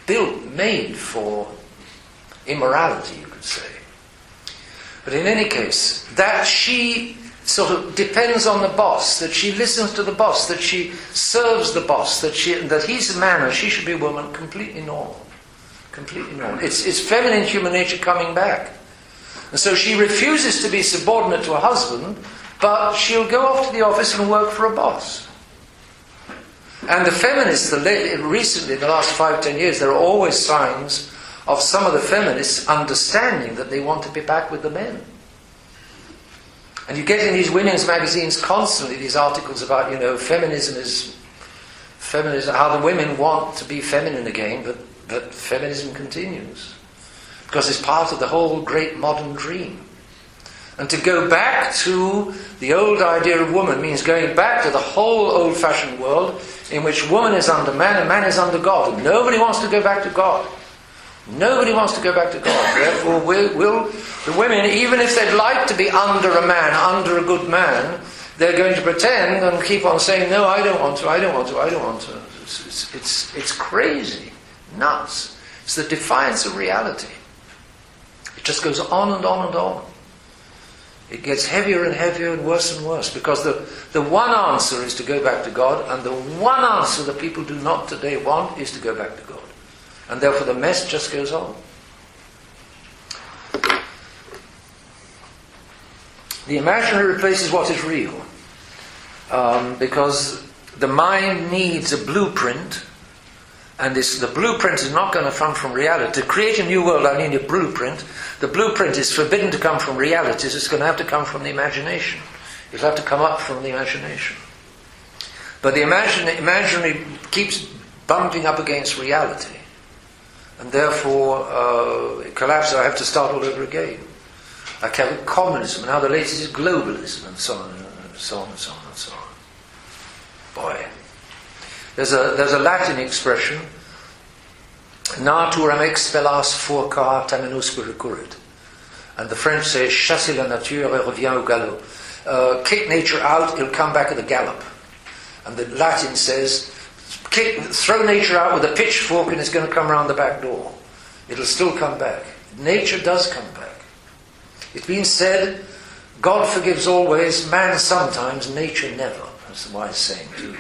made for immorality, you could say. But in any case, that she sort of depends on the boss, that she listens to the boss, that she serves the boss, that he's a man and she should be a woman, completely normal. Completely normal. It's feminine human nature coming back. And so she refuses to be subordinate to her husband, but she'll go off to the office and work for a boss. And the feminists, recently, in the last 5-10 years, there are always signs of some of the feminists understanding that they want to be back with the men. And you get in these women's magazines constantly these articles about, feminism, how the women want to be feminine again, but feminism continues. Because it's part of the whole great modern dream. And to go back to the old idea of woman means going back to the whole old-fashioned world in which woman is under man and man is under God. And nobody wants to go back to God. Nobody wants to go back to God. Therefore, the women, even if they'd like to be under a man, under a good man, they're going to pretend and keep on saying, "No, I don't want to, I don't want to, I don't want to." It's crazy, nuts. It's the defiance of reality. It just goes on and on and on. It gets heavier and heavier and worse, because the one answer is to go back to God, and the one answer that people do not today want is to go back to God. And therefore the mess just goes on. The imaginary replaces what is real, because the mind needs a blueprint, and the blueprint is not going to come from reality. To create a new world, I need a blueprint. The blueprint is forbidden to come from realities. It's going to have to come from the imagination. It'll have to come up from the imagination. But the imaginary keeps bumping up against reality. And therefore, it collapses. I have to start all over again. I covered communism, and now the latest is globalism, and so on, and so on, and so on, and so on. Boy. There's a Latin expression, naturam expellas furca taminusque recurrit. And the French say, chasser la nature et revient au galop. Kick nature out, it'll come back at the gallop. And the Latin says, throw nature out with a pitchfork and it's going to come round the back door. It'll still come back. Nature does come back. It's been said, God forgives always, man sometimes, nature never. That's the wise saying too.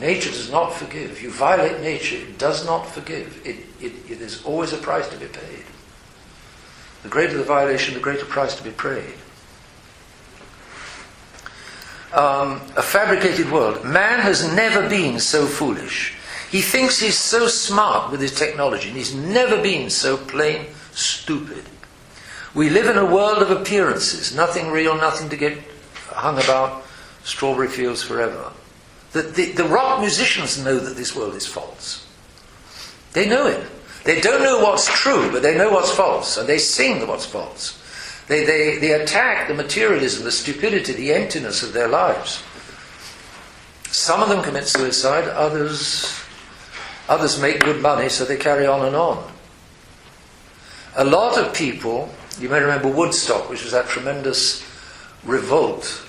Nature does not forgive. You violate nature, it does not forgive. It is always a price to be paid. The greater the violation, the greater price to be paid. A fabricated world. Man has never been so foolish. He thinks he's so smart with his technology, and he's never been so plain stupid. We live in a world of appearances, nothing real, nothing to get hung about, strawberry fields forever. The rock musicians know that this world is false. They know it. They don't know what's true, but they know what's false, and they sing what's false. They attack the materialism, the stupidity, the emptiness of their lives. Some of them commit suicide, others make good money, so they carry on and on. A lot of people, you may remember Woodstock, which was that tremendous revolt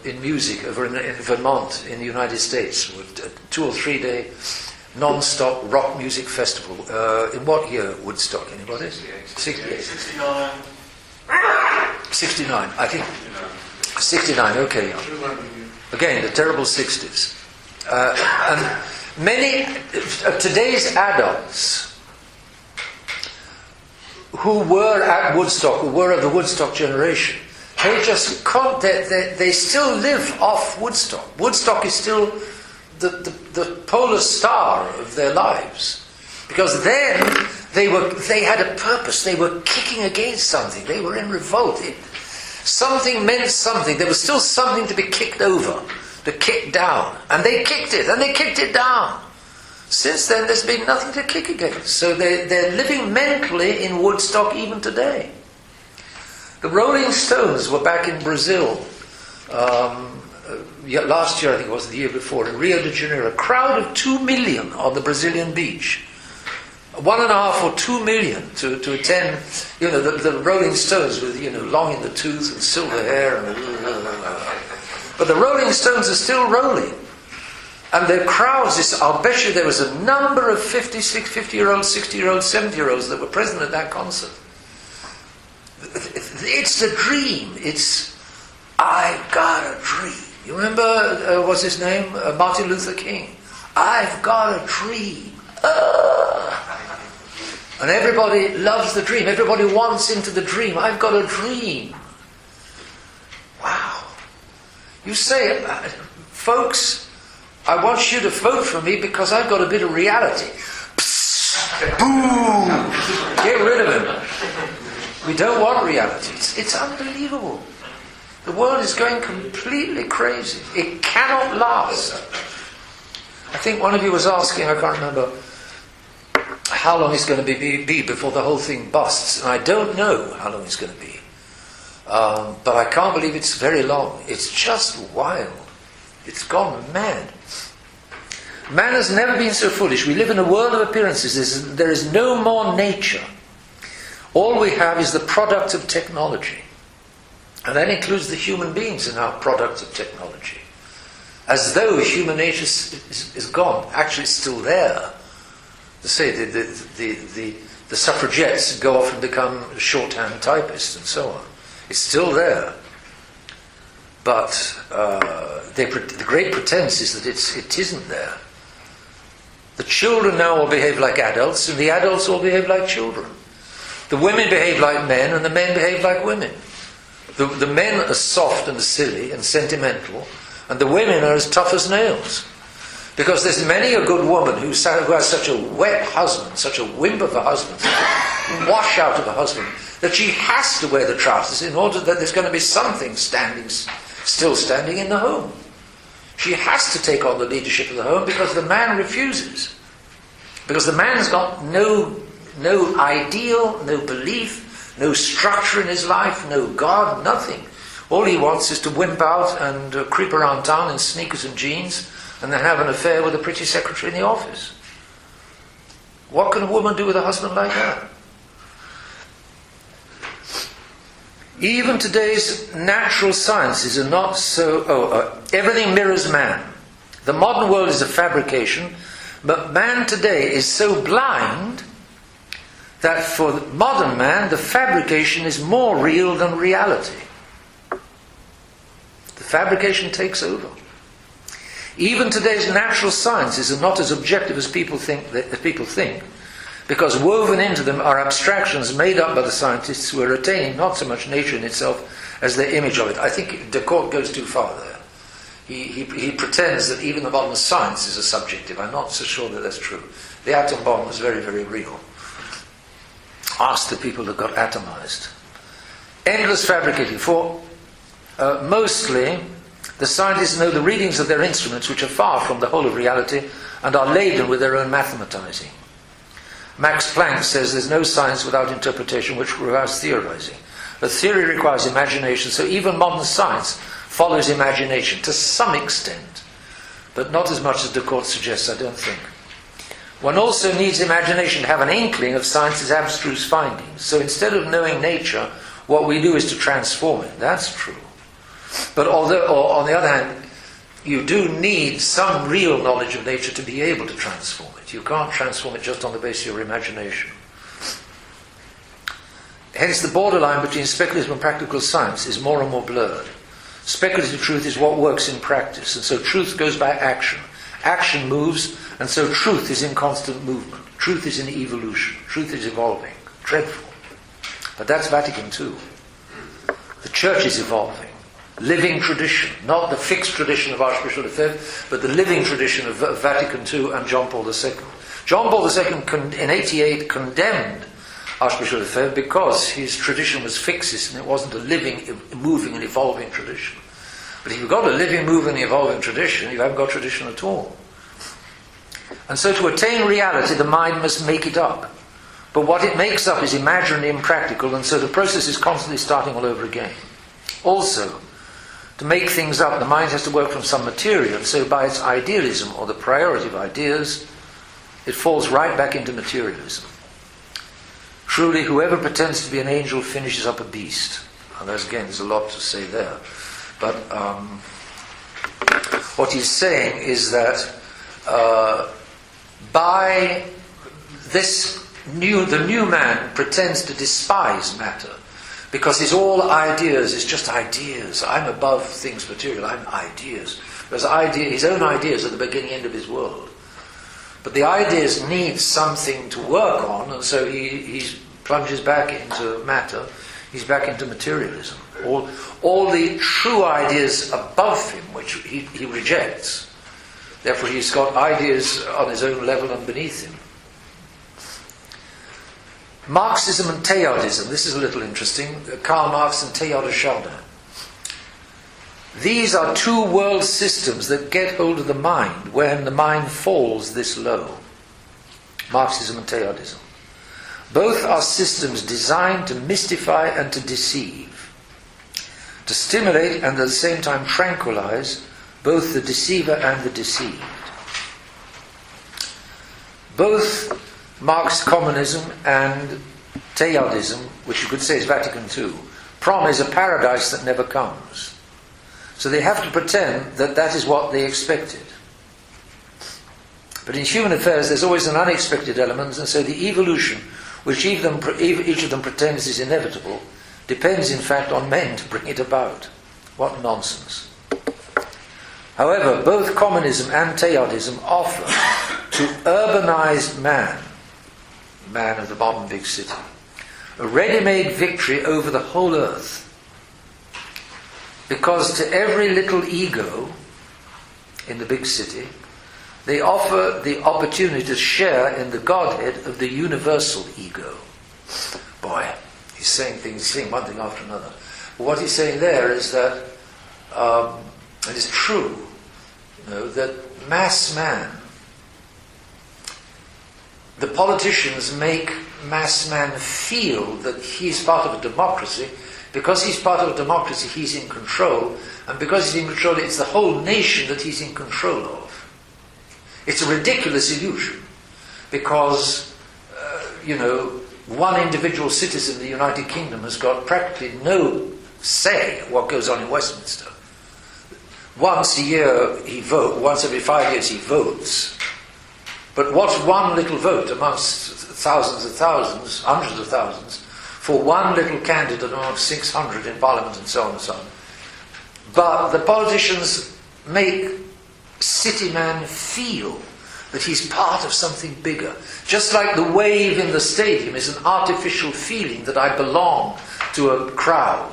in music over in Vermont in the United States, with a 2 or 3 day non-stop rock music festival. In what year Woodstock? Anybody? 68. 69. 69, I think. 69, okay. Again, the terrible 60s. And many of today's adults who were at Woodstock, who were of the Woodstock generation, they just can't, they still live off Woodstock. Woodstock is still the polar star of their lives. Because then they had a purpose, they were kicking against something, they were in revolt. Something meant something, there was still something to be kicked over, to kick down. And they kicked it, and they kicked it down. Since then, there's been nothing to kick against. So they're living mentally in Woodstock even today. The Rolling Stones were back in Brazil last year, I think it was the year before, in Rio de Janeiro. A crowd of 2 million on the Brazilian beach. 1.5 or 2 million to attend, the Rolling Stones with, long in the tooth and silver hair. But the Rolling Stones are still rolling. And their crowds, I'll bet you there was a number of 50-year-olds, 60-year-olds, 70-year-olds that were present at that concert. It's the dream. It's, I've got a dream. You remember, what's his name? Martin Luther King. I've got a dream. And everybody loves the dream. Everybody wants into the dream. I've got a dream. Wow. You say, folks, I want you to vote for me because I've got a bit of reality. Psst, boom! Get rid of him. We don't want reality. It's unbelievable. The world is going completely crazy. It cannot last. I think one of you was asking, I can't remember, how long it's going to be before the whole thing busts. And I don't know how long it's going to be. But I can't believe it's very long. It's just wild. It's gone mad. Man has never been so foolish. We live in a world of appearances. There is no more nature. All we have is the product of technology. And that includes the human beings in our product of technology. As though human nature is gone. Actually, it's still there. To say the suffragettes go off and become shorthand typists and so on. It's still there. But the great pretense is that it isn't there. The children now all behave like adults, and the adults all behave like children. The women behave like men, and the men behave like women. The men are soft and silly and sentimental, and the women are as tough as nails. Because there's many a good woman who has such a wet husband, such a wimp of a husband, such a washout of a husband, that she has to wear the trousers in order that there's going to be something still standing in the home. She has to take on the leadership of the home because the man refuses. Because the man's got no ideal, no belief, no structure in his life, no God, nothing. All he wants is to wimp out and creep around town in sneakers and jeans and then have an affair with a pretty secretary in the office. What can a woman do with a husband like that? Even today's natural sciences are not so... everything mirrors man. The modern world is a fabrication, but man today is so blind that for the modern man, the fabrication is more real than reality. The fabrication takes over. Even today's natural sciences are not as objective as people think, because woven into them are abstractions made up by the scientists who are retaining not so much nature in itself as their image of it. I think Descartes goes too far there. He pretends that even the modern sciences are subjective. I'm not so sure that that's true. The atom bomb was very, very real. Ask the people that got atomized. Endless fabricating. For mostly, the scientists know the readings of their instruments, which are far from the whole of reality, and are laden with their own mathematizing. Max Planck says there's no science without interpretation, which requires theorizing. A theory requires imagination, so even modern science follows imagination to some extent, but not as much as Descartes suggests, I don't think. One also needs imagination to have an inkling of science's abstruse findings. So instead of knowing nature, what we do is to transform it. That's true. But or on the other hand, you do need some real knowledge of nature to be able to transform it. You can't transform it just on the basis of your imagination. Hence the borderline between speculative and practical science is more and more blurred. Speculative truth is what works in practice, and so truth goes by action. Action moves, and so truth is in constant movement. Truth is in evolution. Truth is evolving. Dreadful. But that's Vatican II. The Church is evolving. Living tradition, not the fixed tradition of Archbishop V, but the living tradition of Vatican II and John Paul II. John Paul II in 88 condemned Archbishop V because his tradition was fixist and it wasn't a living, moving and evolving tradition. But if you've got a living, moving and evolving tradition, you haven't got tradition at all. And so to attain reality, the mind must make it up. But what it makes up is imaginary and impractical, and so the process is constantly starting all over again. Also, to make things up, the mind has to work from some material, and so by its idealism, or the priority of ideas, it falls right back into materialism. Truly, whoever pretends to be an angel finishes up a beast. And there's a lot to say there. But what he's saying is that by this the new man pretends to despise matter, because his all ideas is just ideas. I'm above things material, I'm ideas. Whereas his own ideas are the beginning end of his world. But the ideas need something to work on, and so he plunges back into matter. He's back into materialism. All the true ideas above him, which he rejects. Therefore he's got ideas on his own level and beneath him. Marxism and Teilhardism. This is a little interesting. Karl Marx and Teilhard de Chardin. These are two world systems that get hold of the mind when the mind falls this low. Marxism and Teilhardism. Both are systems designed to mystify and to deceive, to stimulate and at the same time tranquilize both the deceiver and the deceived. Both Marx communism and Teilhardism, which you could say is Vatican II, promise a paradise that never comes. So they have to pretend that that is what they expected. But in human affairs there's always an unexpected element, and so the evolution which each of them pretends is inevitable depends in fact on men to bring it about. What nonsense. However, both communism and Teilhardism offer to urbanized man of the modern big city, a ready-made victory over the whole earth. Because to every little ego in the big city, they offer the opportunity to share in the Godhead of the universal ego. Boy, he's saying one thing after another. But what he's saying there is that, it is true, that mass man, the politicians make mass man feel that he's part of a democracy. Because he's part of a democracy, he's in control, and because he's in control, it's the whole nation that he's in control of. It's a ridiculous illusion, because, one individual citizen of the United Kingdom has got practically no say in what goes on in Westminster. Once a year he votes, once every 5 years he votes. But what's one little vote amongst thousands of thousands, hundreds of thousands, for one little candidate amongst 600 in Parliament and so on and so on. But the politicians make city man feel that he's part of something bigger. Just like the wave in the stadium is an artificial feeling that I belong to a crowd.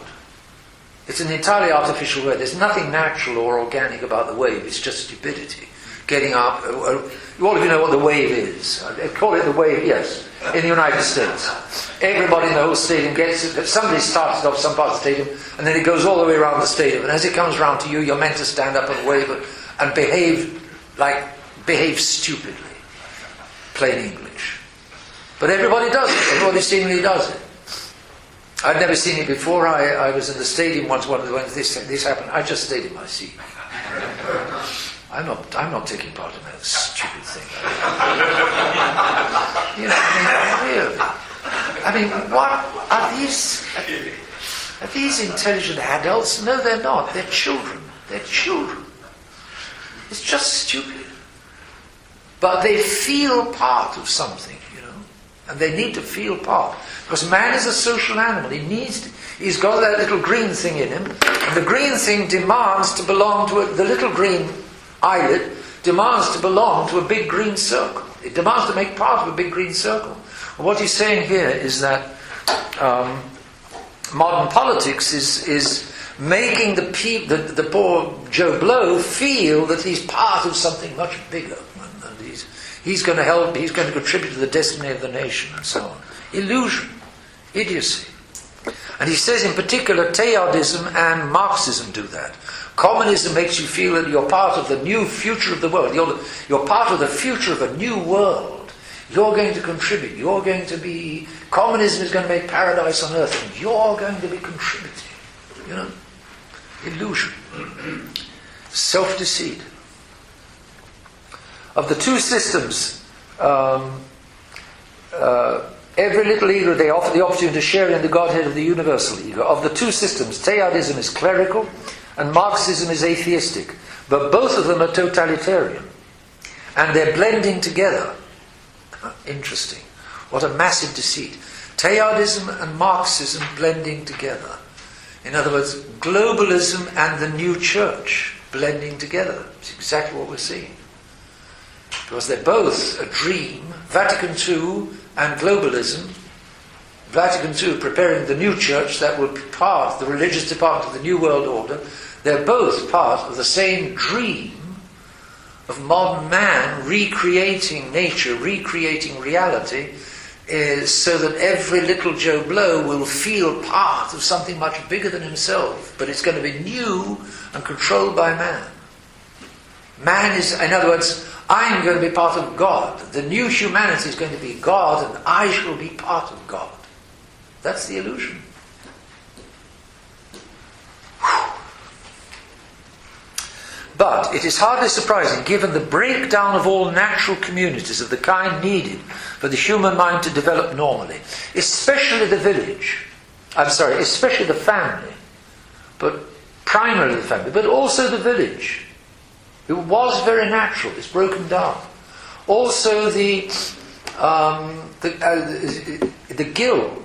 It's an entirely artificial way. There's nothing natural or organic about the wave. It's just stupidity. Getting up. All of you know what the wave is. I call it the wave, yes, in the United States. Everybody in the whole stadium gets it. Somebody starts it off some part of the stadium, and then it goes all the way around the stadium. And as it comes round to you, you're meant to stand up and wave and behave stupidly. Plain English. But everybody does it. Everybody seemingly does it. I'd never seen it before. I was in the stadium once when this happened. I just stayed in my seat. I'm not taking part in that stupid thing. You know, really. I mean, what are these? Are these intelligent adults? No, they're not. They're children. They're children. It's just stupid. But they feel part of something, you know, and they need to feel part. Because man is a social animal. He's got that little green thing in him, and the green thing demands to belong to the little green eyelid demands to belong to a big green circle. It demands to make part of a big green circle. And what he's saying here is that modern politics is making the poor Joe Blow feel that he's part of something much bigger, and he's going to help, he's going to contribute to the destiny of the nation, and so on. Illusion, idiocy. And he says in particular Teilhardism and Marxism do that. Communism makes you feel that you're part of the new future of the world. You're part of the future of a new world. You're going to contribute. You're going to be... Communism is going to make paradise on earth, and you're going to be contributing. You know? Illusion. Self-deceit. Of the two systems, every little ego, they offer the opportunity to share in the Godhead of the universal ego. Of the two systems, Teilhardism is clerical and Marxism is atheistic. But both of them are totalitarian. And they're blending together. Interesting. What a massive deceit. Teilhardism and Marxism blending together. In other words, globalism and the new church blending together. It's exactly what we're seeing. Because they're both a dream. Vatican II and globalism. Vatican II preparing the new church that will be part, the religious department of the New World Order. They're both part of the same dream of modern man recreating nature, recreating reality, so that every little Joe Blow will feel part of something much bigger than himself, but it's going to be new and controlled by man. Man is, in other words, I'm going to be part of God. The new humanity is going to be God, and I shall be part of God. That's the illusion. But it is hardly surprising, given the breakdown of all natural communities of the kind needed for the human mind to develop normally, especially the village, especially the family, but primarily the family, but also the village. It was very natural, it's broken down. Also the guild,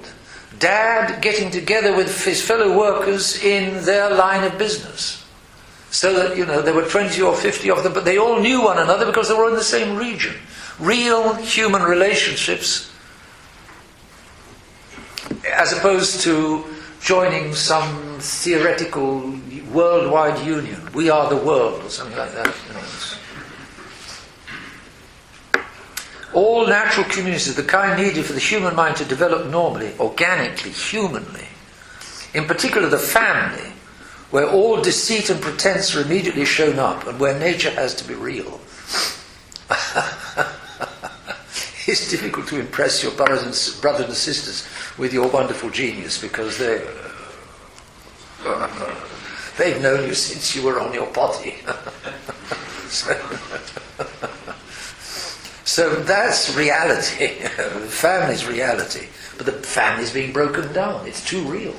Dad getting together with his fellow workers in their line of business. So that, you know, there were 20 or 50 of them, but they all knew one another because they were in the same region. Real human relationships, as opposed to joining some theoretical worldwide union. We are the world, or something like that. You know. All natural communities of the kind needed for the human mind to develop normally, organically, humanly. In particular, the family, where all deceit and pretense are immediately shown up, and where nature has to be real. It's difficult to impress your brothers and sisters with your wonderful genius, because they've known you since you were on your potty. So that's reality. The family's reality. But the family's being broken down. It's too real.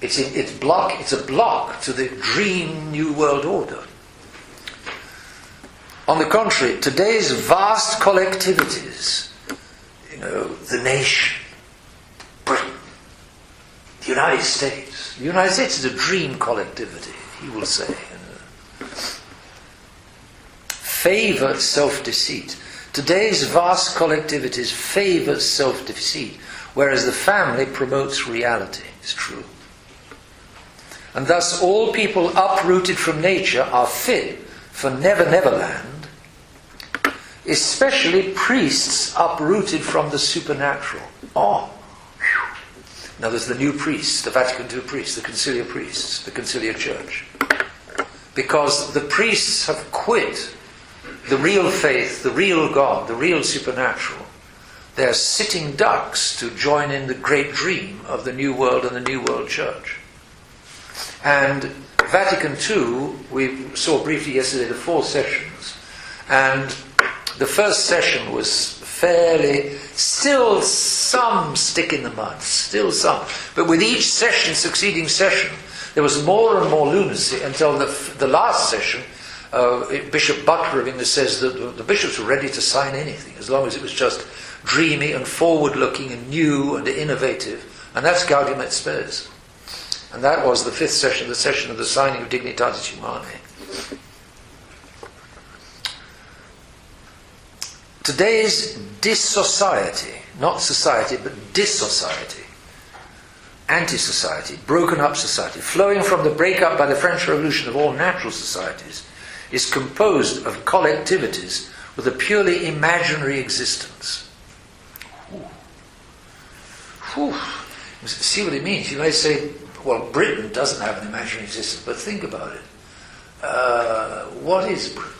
It's a block to the dream New World Order. On the contrary, today's vast collectivities, you know, the nation, Britain, the United States. The United States is a dream collectivity, he will say. Favour self-deceit. Today's vast collectivities favour self-deceit, whereas the family promotes reality. It's true. And thus all people uprooted from nature are fit for Never Never Land, especially priests uprooted from the supernatural. Oh! Now there's the new priests, the Vatican II priests, the conciliar priests, the conciliar church. Because the priests have quit the real faith, the real God, the real supernatural. They're sitting ducks to join in the great dream of the New World and the New World Church. And Vatican II, we saw briefly yesterday the 4 sessions, and the first session was fairly, still some stick in the mud, still some, but with each session, succeeding session, there was more and more lunacy until the last session. Bishop Butler of England says that the bishops were ready to sign anything as long as it was just dreamy and forward-looking and new and innovative, and that's Gaudium et Spes. And that was the 5th session, the session of the signing of Dignitatis Humanae. Today's dissociety, not society, but dissociety, anti-society, broken up society, flowing from the breakup by the French Revolution of all natural societies, is composed of collectivities with a purely imaginary existence. Whew. See what it means. You may say, well, Britain doesn't have an imaginary existence, but think about it. What is Britain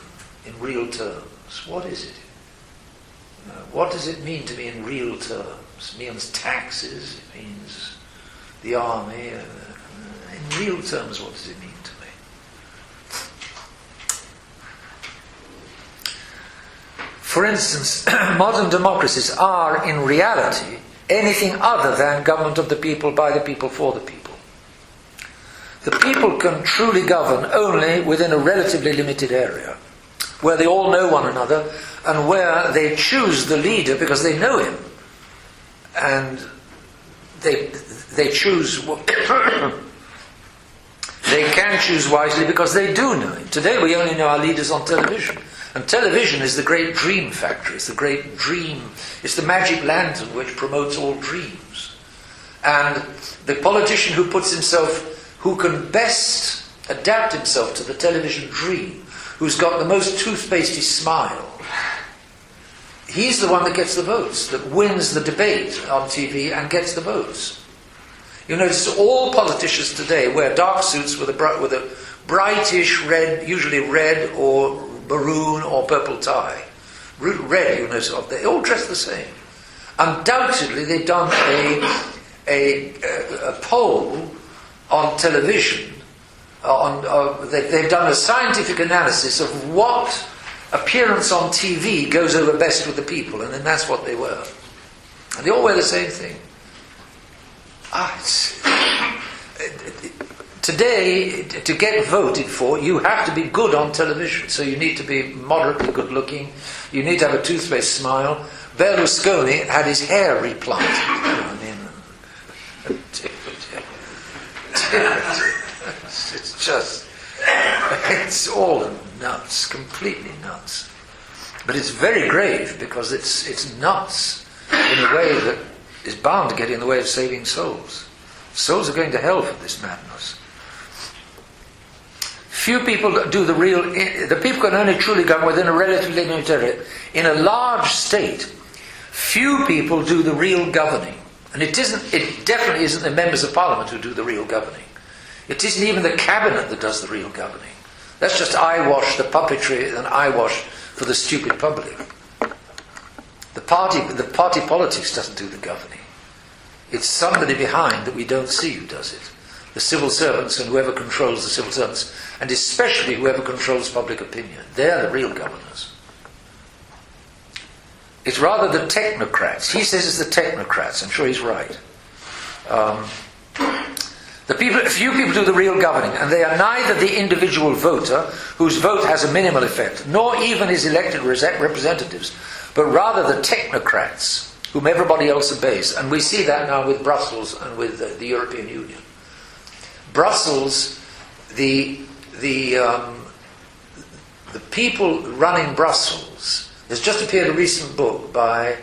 in real terms? What is it? What does it mean to me in real terms? It means taxes, it means the army. In real terms, what does it mean to me? For instance, modern democracies are, in reality, anything other than government of the people, by the people, for the people. The people can truly govern only within a relatively limited area, where they all know one another, and where they choose the leader because they know him. And they choose... they can choose wisely because they do know him. Today we only know our leaders on television. And television is the great dream factory. It's the great dream. It's the magic lantern which promotes all dreams. And the politician who puts himself, who can best adapt himself to the television dream, who's got the most toothpastey smile, he's the one that gets the votes, that wins the debate on TV and gets the votes. You notice all politicians today wear dark suits with a brightish red, usually red or maroon or purple tie. Red, you notice, they all dress the same. Undoubtedly, they've done a poll on television. They've done a scientific analysis of what appearance on TV goes over best with the people, and then that's what they were. And they all wear the same thing. Today, to get voted for, you have to be good on television. So you need to be moderately good looking. You need to have a toothpaste smile. Berlusconi had his hair replanted. It's all nuts, completely nuts. But it's very grave because it's nuts in a way that is bound to get in the way of saving souls. Souls are going to hell for this madness. Few people do the people can only truly govern within a relatively limited area. In a large state, few people do the real governing. And it definitely isn't the members of parliament who do the real governing. It isn't even the cabinet that does the real governing. That's just eyewash, the puppetry, and eyewash for the stupid public. The party politics doesn't do the governing. It's somebody behind that we don't see who does it. The civil servants and whoever controls the civil servants, and especially whoever controls public opinion. They're the real governors. It's rather the technocrats. He says it's the technocrats. I'm sure he's right. Few people do the real governing, and they are neither the individual voter, whose vote has a minimal effect, nor even his elected representatives, but rather the technocrats, whom everybody else obeys. And we see that now with Brussels and with the European Union. Brussels, the people running Brussels. There's just appeared a recent book by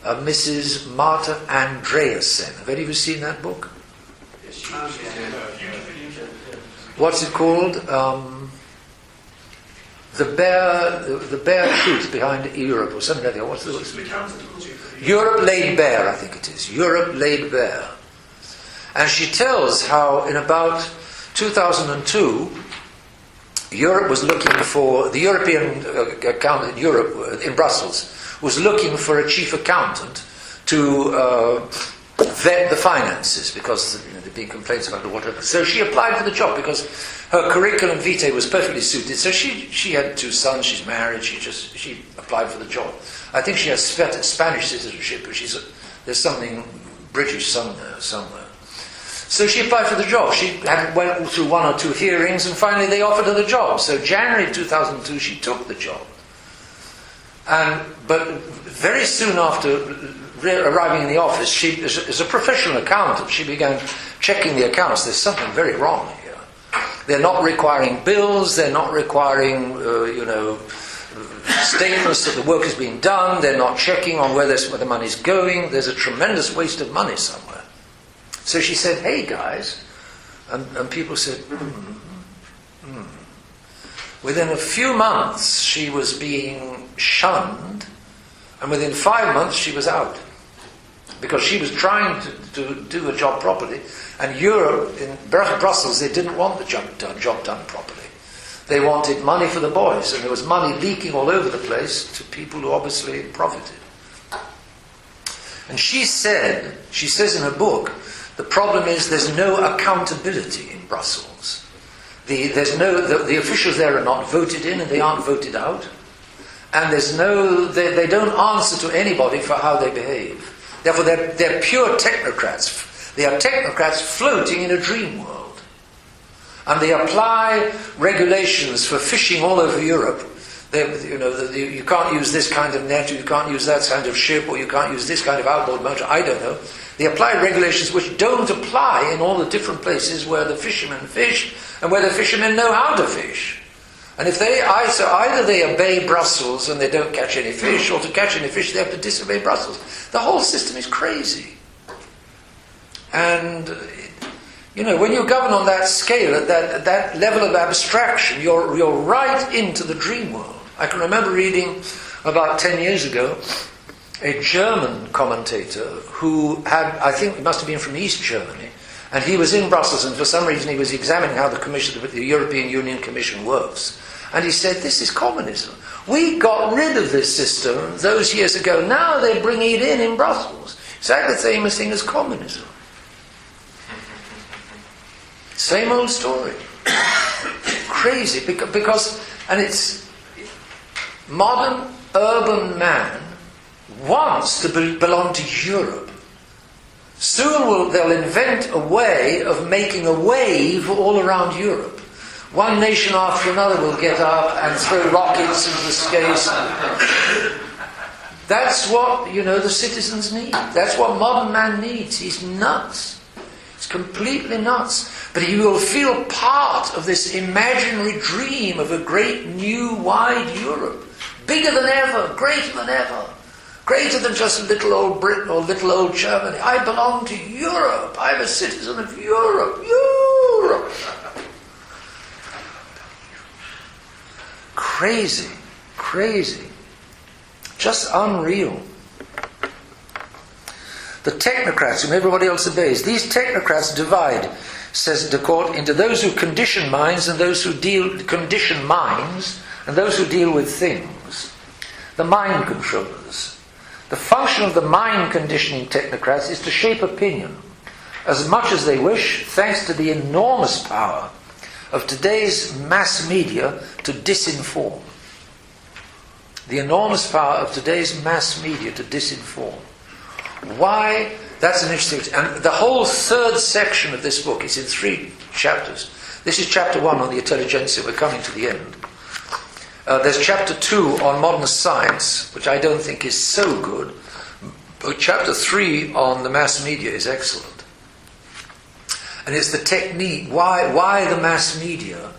Mrs. Marta Andreasen. Have any of you seen that book? What's it called? The bare truth behind Europe, or something like that. What's Europe laid bare, I think it is. Europe laid bare. And she tells how in about 2002, Europe was looking for, the European accountant, Europe in Brussels, was looking for a chief accountant to vet the finances, because the been complaints about it or whatever. So she applied for the job because her curriculum vitae was perfectly suited. So she had 2 sons, she's married, she applied for the job. I think she has Spanish citizenship, but there's something British somewhere. So she applied for the job. She went through 1 or 2 hearings, and finally they offered her the job. So January 2002, she took the job. But very soon after arriving in the office, she, as a professional accountant, she began checking the accounts. There's something very wrong here. They're not requiring bills. They're not requiring, statements that the work is being done. They're not checking on where the money's going. There's a tremendous waste of money somewhere. So she said, "Hey guys," and people said, Within a few months, she was being shunned, and within 5 months, she was out. Because she was trying to do a job properly, and Europe, in Brussels, they didn't want the job done properly. They wanted money for the boys, and there was money leaking all over the place to people who obviously profited. And she says in her book, the problem is there's no accountability in Brussels. The officials there are not voted in and they aren't voted out. And they don't answer to anybody for how they behave. Therefore, they're pure technocrats. They are technocrats floating in a dream world. And they apply regulations for fishing all over Europe. You can't use this kind of net, or you can't use that kind of ship, or you can't use this kind of outboard motor, I don't know. They apply regulations which don't apply in all the different places where the fishermen fish, and where the fishermen know how to fish. And if either they obey Brussels and they don't catch any fish, or to catch any fish they have to disobey Brussels. The whole system is crazy. And when you govern on that scale, at that level of abstraction, you're right into the dream world. I can remember reading about 10 years ago a German commentator who had, I think it must have been from East Germany, and he was in Brussels, and for some reason he was examining how the European Union Commission works. And he said, this is communism. We got rid of this system those years ago. Now they're bringing it in Brussels. Exactly the same thing as communism. Same old story. Crazy. Because, and it's, modern urban man wants to belong to Europe. Soon they'll invent a way of making a wave all around Europe. One nation after another will get up and throw rockets into the skies. That's what, the citizens need. That's what modern man needs. He's nuts. He's completely nuts. But he will feel part of this imaginary dream of a great new wide Europe. Bigger than ever, greater than ever. Greater than just little old Britain or little old Germany. I belong to Europe. I'm a citizen of Europe. Europe! Crazy. Crazy. Just unreal. The technocrats whom everybody else obeys, these technocrats divide, says the court, into those who condition minds and those who condition minds and those who deal with things. The mind controllers. The function of the mind conditioning technocrats is to shape opinion as much as they wish, thanks to the enormous power of today's mass media to disinform. The enormous power of today's mass media to disinform. Why? That's an interesting... And the whole third section of this book is in 3 chapters. This is chapter 1 on the intelligentsia. We're coming to the end. There's chapter 2 on modern science, which I don't think is so good. But chapter 3 on the mass media is excellent. And it's the technique, why the mass media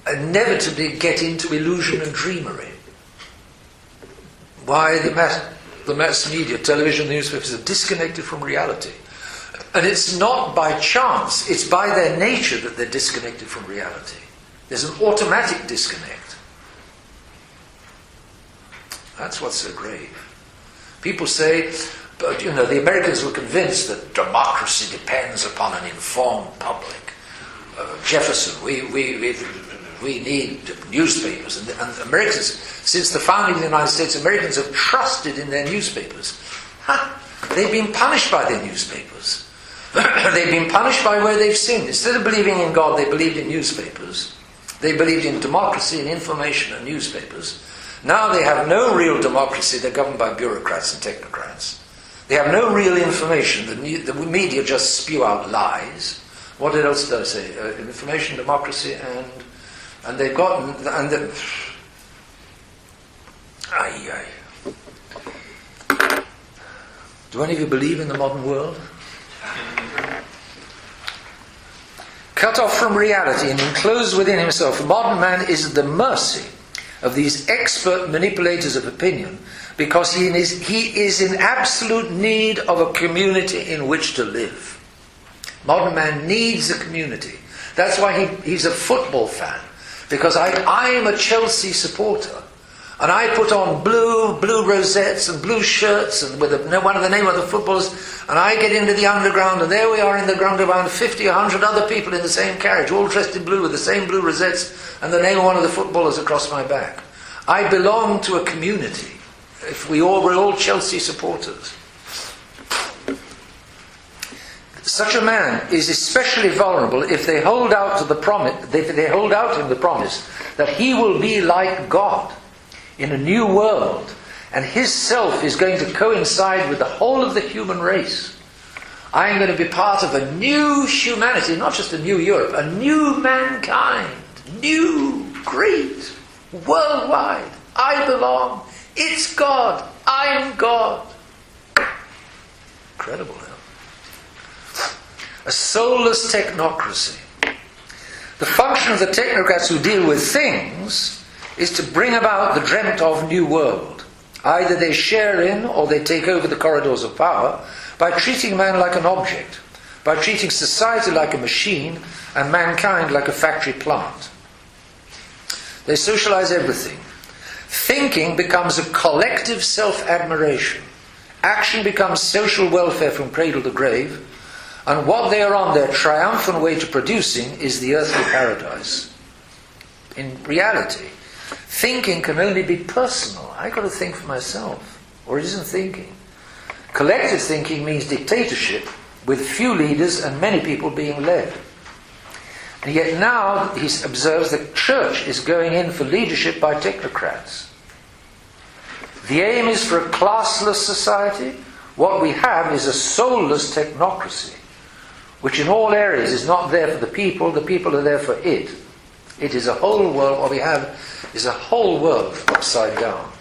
inevitably get into illusion and dreamery. Why the mass media, television, newspapers are disconnected from reality. And it's not by chance, it's by their nature that they're disconnected from reality. There's an automatic disconnect. That's what's so grave. People say, but the Americans were convinced that democracy depends upon an informed public. Jefferson, we need newspapers. And Americans, since the founding of the United States, Americans have trusted in their newspapers. They've been punished by their newspapers. They've been punished by where they've sinned. Instead of believing in God, they believed in newspapers. They believed in democracy and information and newspapers. Now they have no real democracy. They're governed by bureaucrats and technocrats. They have no real information. The media just spew out lies. What else did I say? Information, democracy, and they've got Do any of you believe in the modern world? Cut off from reality and enclosed within himself, the modern man is at the mercy of these expert manipulators of opinion, because he is in absolute need of a community in which to live. Modern man needs a community. That's why he's a football fan, because I am a Chelsea supporter, and I put on blue rosettes and blue shirts and with one of the name of the footballers, and I get into the underground, and there we are in the ground, around 50, 100 other people in the same carriage, all dressed in blue with the same blue rosettes and the name of one of the footballers across my back. I belong to a community. We're all Chelsea supporters. Such a man is especially vulnerable if they hold out to the promise. They hold out in the promise that he will be like God in a new world, and his self is going to coincide with the whole of the human race. I am going to be part of a new humanity, not just a new Europe, a new mankind, new, great, worldwide. I belong. It's God. I'm God. Incredible, huh? A soulless technocracy. The function of the technocrats who deal with things is to bring about the dreamt of new world. Either they share in or they take over the corridors of power by treating man like an object, by treating society like a machine and mankind like a factory plant. They socialize everything. Thinking becomes a collective self-admiration. Action becomes social welfare from cradle to grave, and what they are on their triumphant way to producing is the earthly paradise. In reality, thinking can only be personal. I've got to think for myself, or it isn't thinking. Collective thinking means dictatorship with few leaders and many people being led. And yet now he observes the church is going in for leadership by technocrats. The aim is for a classless society. What we have is a soulless technocracy, which in all areas is not there for the people are there for it. It is a whole world. What we have is a whole world upside down.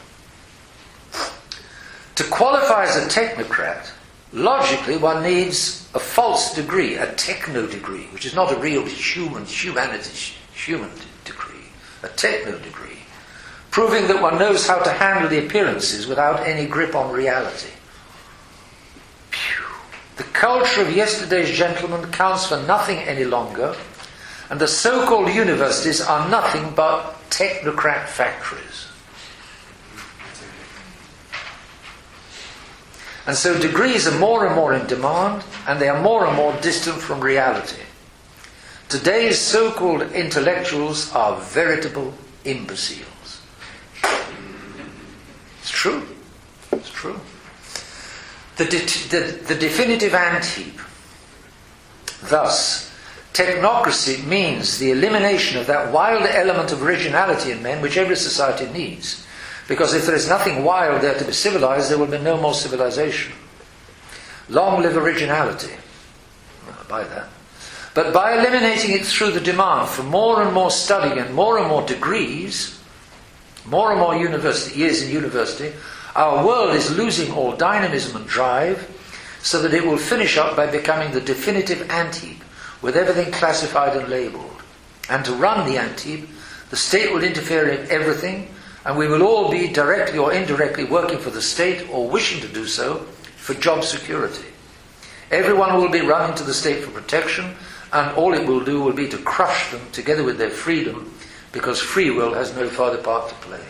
To qualify as a technocrat, logically one needs a false degree, a techno degree, which is not a real human degree, a techno degree, proving that one knows how to handle the appearances without any grip on reality. The culture of yesterday's gentlemen counts for nothing any longer, and the so-called universities are nothing but technocrat factories. And so degrees are more and more in demand, and they are more and more distant from reality. Today's so-called intellectuals are veritable imbeciles. It's true. It's true. The definitive ant-heap. Thus, technocracy means the elimination of that wild element of originality in men which every society needs. Because if there is nothing wild there to be civilized, there will be no more civilization. Long live originality. I buy that. But by eliminating it through the demand for more and more study and more degrees, more and more years in university, our world is losing all dynamism and drive, so that it will finish up by becoming the definitive ant-heap, with everything classified and labelled. And to run the ant-heap, the state will interfere in everything, and we will all be directly or indirectly working for the state, or wishing to do so, for job security. Everyone will be running to the state for protection, and all it will do will be to crush them together with their freedom, because free will has no further part to play.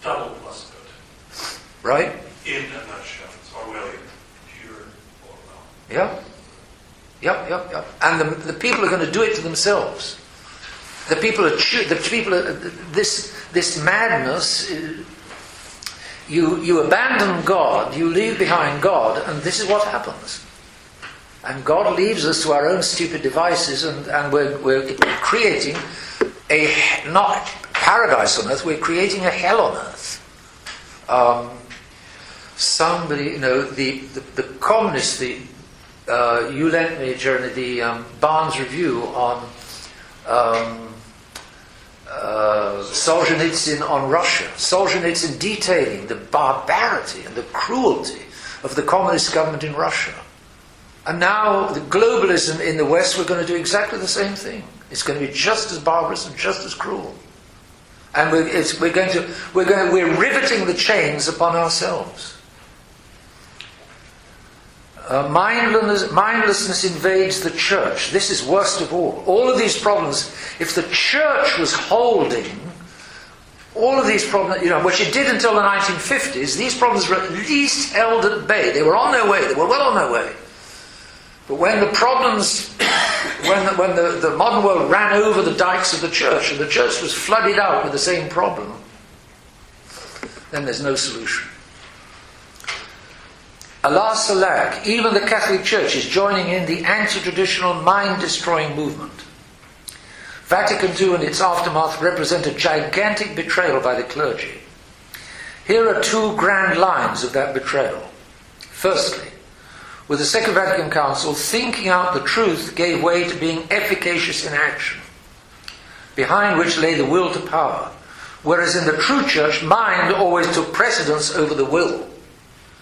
Double plus good. Right? In a nutshell. It's Orwellian. Pure Orwell. Yeah. Yep. And the people are going to do it to themselves. The people are this madness. You abandon God, you leave behind God, and this is what happens. And God leaves us to our own stupid devices, and we're creating not paradise on earth, we're creating a hell on earth. Somebody, the communists, you lent me, Jeremy, the Barnes Review on Solzhenitsyn on Russia. Solzhenitsyn detailing the barbarity and the cruelty of the communist government in Russia. And now the globalism in the West, we're going to do exactly the same thing. It's going to be just as barbarous and just as cruel. And we're riveting the chains upon ourselves. Mindlessness invades the church. This is worst of all. All of these problems, if the church was holding all of these problems, which it did until the 1950s, these problems were at least held at bay. They were on their way. They were well on their way. But when the problems, when the modern world ran over the dikes of the church and the church was flooded out with the same problem, then there's no solution. Alas, alack, even the Catholic Church is joining in the anti-traditional mind-destroying movement. Vatican II and its aftermath represent a gigantic betrayal by the clergy. Here are two grand lines of that betrayal. Firstly, with the Second Vatican Council, thinking out the truth gave way to being efficacious in action, behind which lay the will to power, whereas in the true church, mind always took precedence over the will.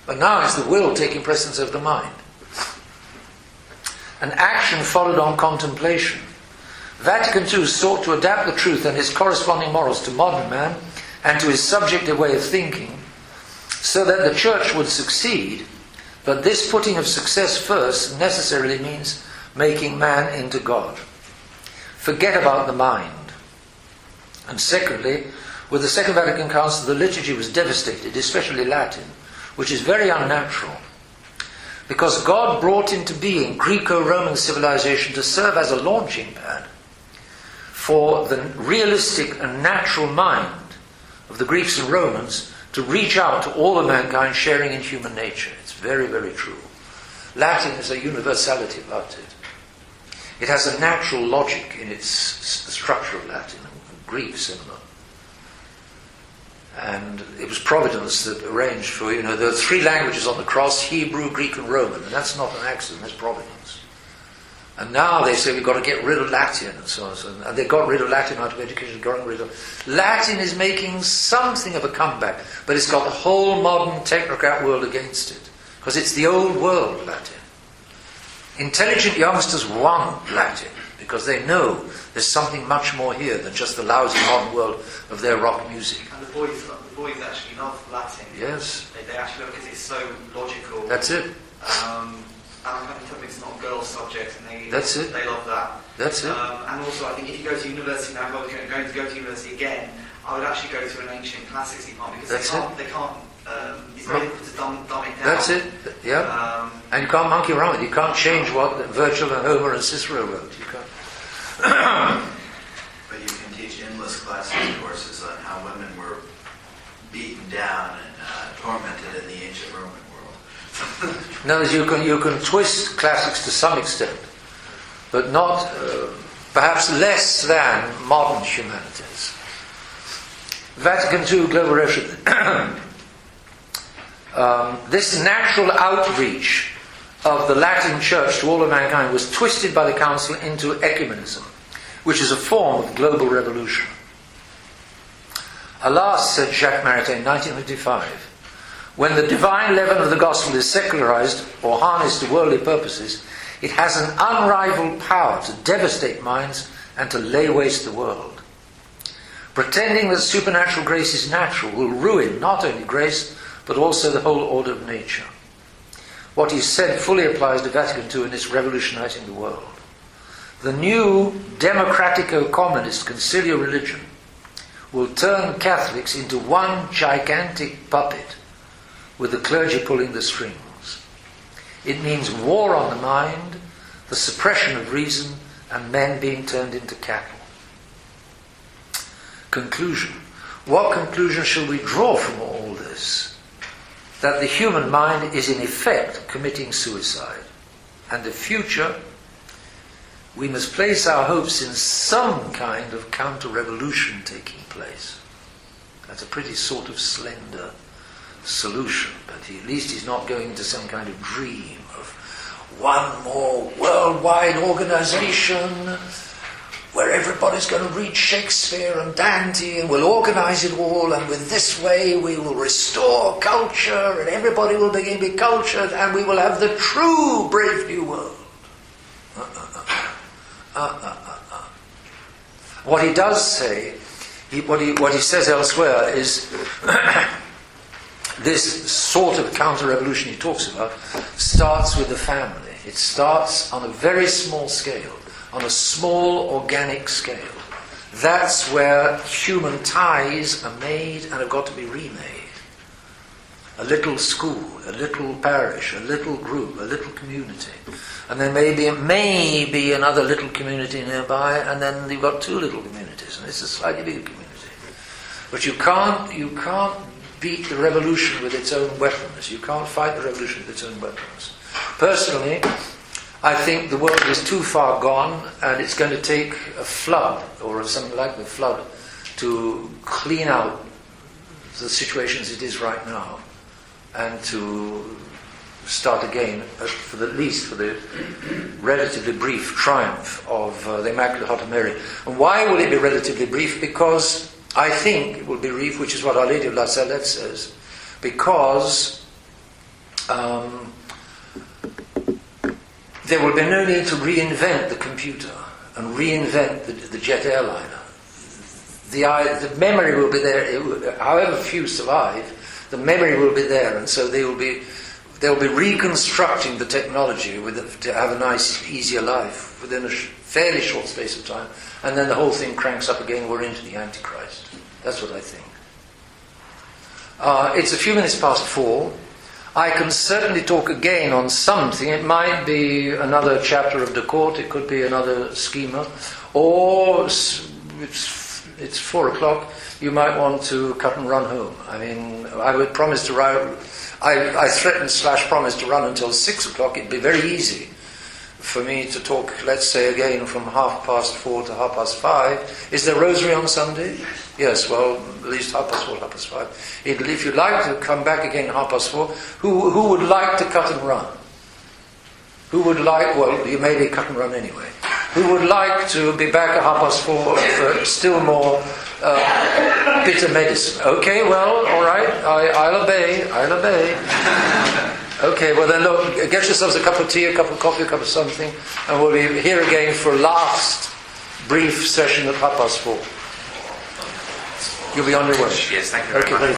But now it's the will taking precedence over the mind. And action followed on contemplation. Vatican II sought to adapt the truth and its corresponding morals to modern man and to his subjective way of thinking, so that the church would succeed. But this putting of success first necessarily means making man into God. Forget about the mind. And secondly, with the Second Vatican Council, the liturgy was devastated, especially Latin, which is very unnatural, because God brought into being Greco-Roman civilization to serve as a launching pad for the realistic and natural mind of the Greeks and Romans to reach out to all of mankind sharing in human nature. It's very, very true. Latin has a universality about it. It has a natural logic in its structure of Latin, and Greek similar. And it was Providence that arranged for, there are three languages on the cross: Hebrew, Greek and Roman. And that's not an accident, that's Providence. And now they say we've got to get rid of Latin and so on. And they got rid of Latin out of education, got rid of... Latin is making something of a comeback, but it's got the whole modern technocrat world against it. Because it's the old world, Latin. Intelligent youngsters want Latin, because they know there's something much more here than just the lousy modern world of their rock music. And the boys actually love Latin. Yes. They actually love it because it's so logical. That's it. And I think it's not a girls' subject, and they love that. That's it. And also, I think if you go to university now, if I was going to go to university again, I would actually go to an ancient classics department, because it's very difficult to dumb it down. That's it. Yeah. And you can't monkey around with it. You can't change what Virgil and Homer and Cicero wrote. You can't. But you can teach endless classics courses on how women were beaten down and tormented in the ancient Roman world. No, you can twist classics to some extent, but not, perhaps less than modern humanities. Vatican II Global Revolution. This natural outreach of the Latin Church to all of mankind was twisted by the Council into ecumenism, which is a form of global revolution. Alas, said Jacques Maritain in 1955, when the divine leaven of the gospel is secularized or harnessed to worldly purposes, it has an unrivaled power to devastate minds and to lay waste the world. Pretending that supernatural grace is natural will ruin not only grace, but also the whole order of nature. What he said fully applies to Vatican II and its revolutionizing the world. The new democratico-communist conciliar religion will turn Catholics into one gigantic puppet, with the clergy pulling the strings. It means war on the mind, the suppression of reason, and men being turned into cattle. Conclusion. What conclusion shall we draw from all this? That the human mind is in effect committing suicide. and the future, we must place our hopes in some kind of counter-revolution taking place. That's a pretty sort of slender solution, but at least he's not going into some kind of dream of one more worldwide organization where everybody's going to read Shakespeare and Dante and we'll organize it all, and with this way we will restore culture and everybody will begin to be cultured and we will have the true brave new world. What he does say, what he says elsewhere is this sort of counter-revolution he talks about starts with the family. It starts on a very small scale, on a small organic scale. That's where human ties are made and have got to be remade. A little school, a little parish, a little group, a little community. And then maybe another little community nearby, and then you've got two little communities, and it's a slightly bigger community. But you can't beat the revolution with its own weapons. You can't fight the revolution with its own weapons. Personally, I think the world is too far gone, and it's going to take a flood, or something like the flood, to clean out the situation as it is right now, and to start again, at least for the relatively brief triumph of the Immaculate Heart of Mary. And why will it be relatively brief? Because I think it will be brief, which is what Our Lady of La Salette says, because there will be no need to reinvent the computer and reinvent the jet airliner. The memory will be there, however few survive, the memory will be there, and so they'll be reconstructing the technology to have a nice, easier life within a fairly short space of time, and then the whole thing cranks up again, we're into the Antichrist. That's what I think. It's a few minutes past 4. I can certainly talk again on something. It might be another chapter of De Court, it could be another schema, or it's 4 o'clock, you might want to cut and run home. I mean, I would promise to run, I threatened / promised to run until 6 o'clock. It'd be very easy for me to talk, let's say again, from 4:30 to 5:30. Is there rosary on Sunday? Yes, well, at least 4:30, 5:30. If you'd like to come back again 4:30, who would like to cut and run? Who would like, well, you may be cut and run anyway. Who would like to be back at 4:30 for still more bitter medicine? Okay, well, all right, I'll obey. Okay, well then look, get yourselves a cup of tea, a cup of coffee, a cup of something, and we'll be here again for a last brief session at 4:30. You'll be on your way. Yes, thank you very much.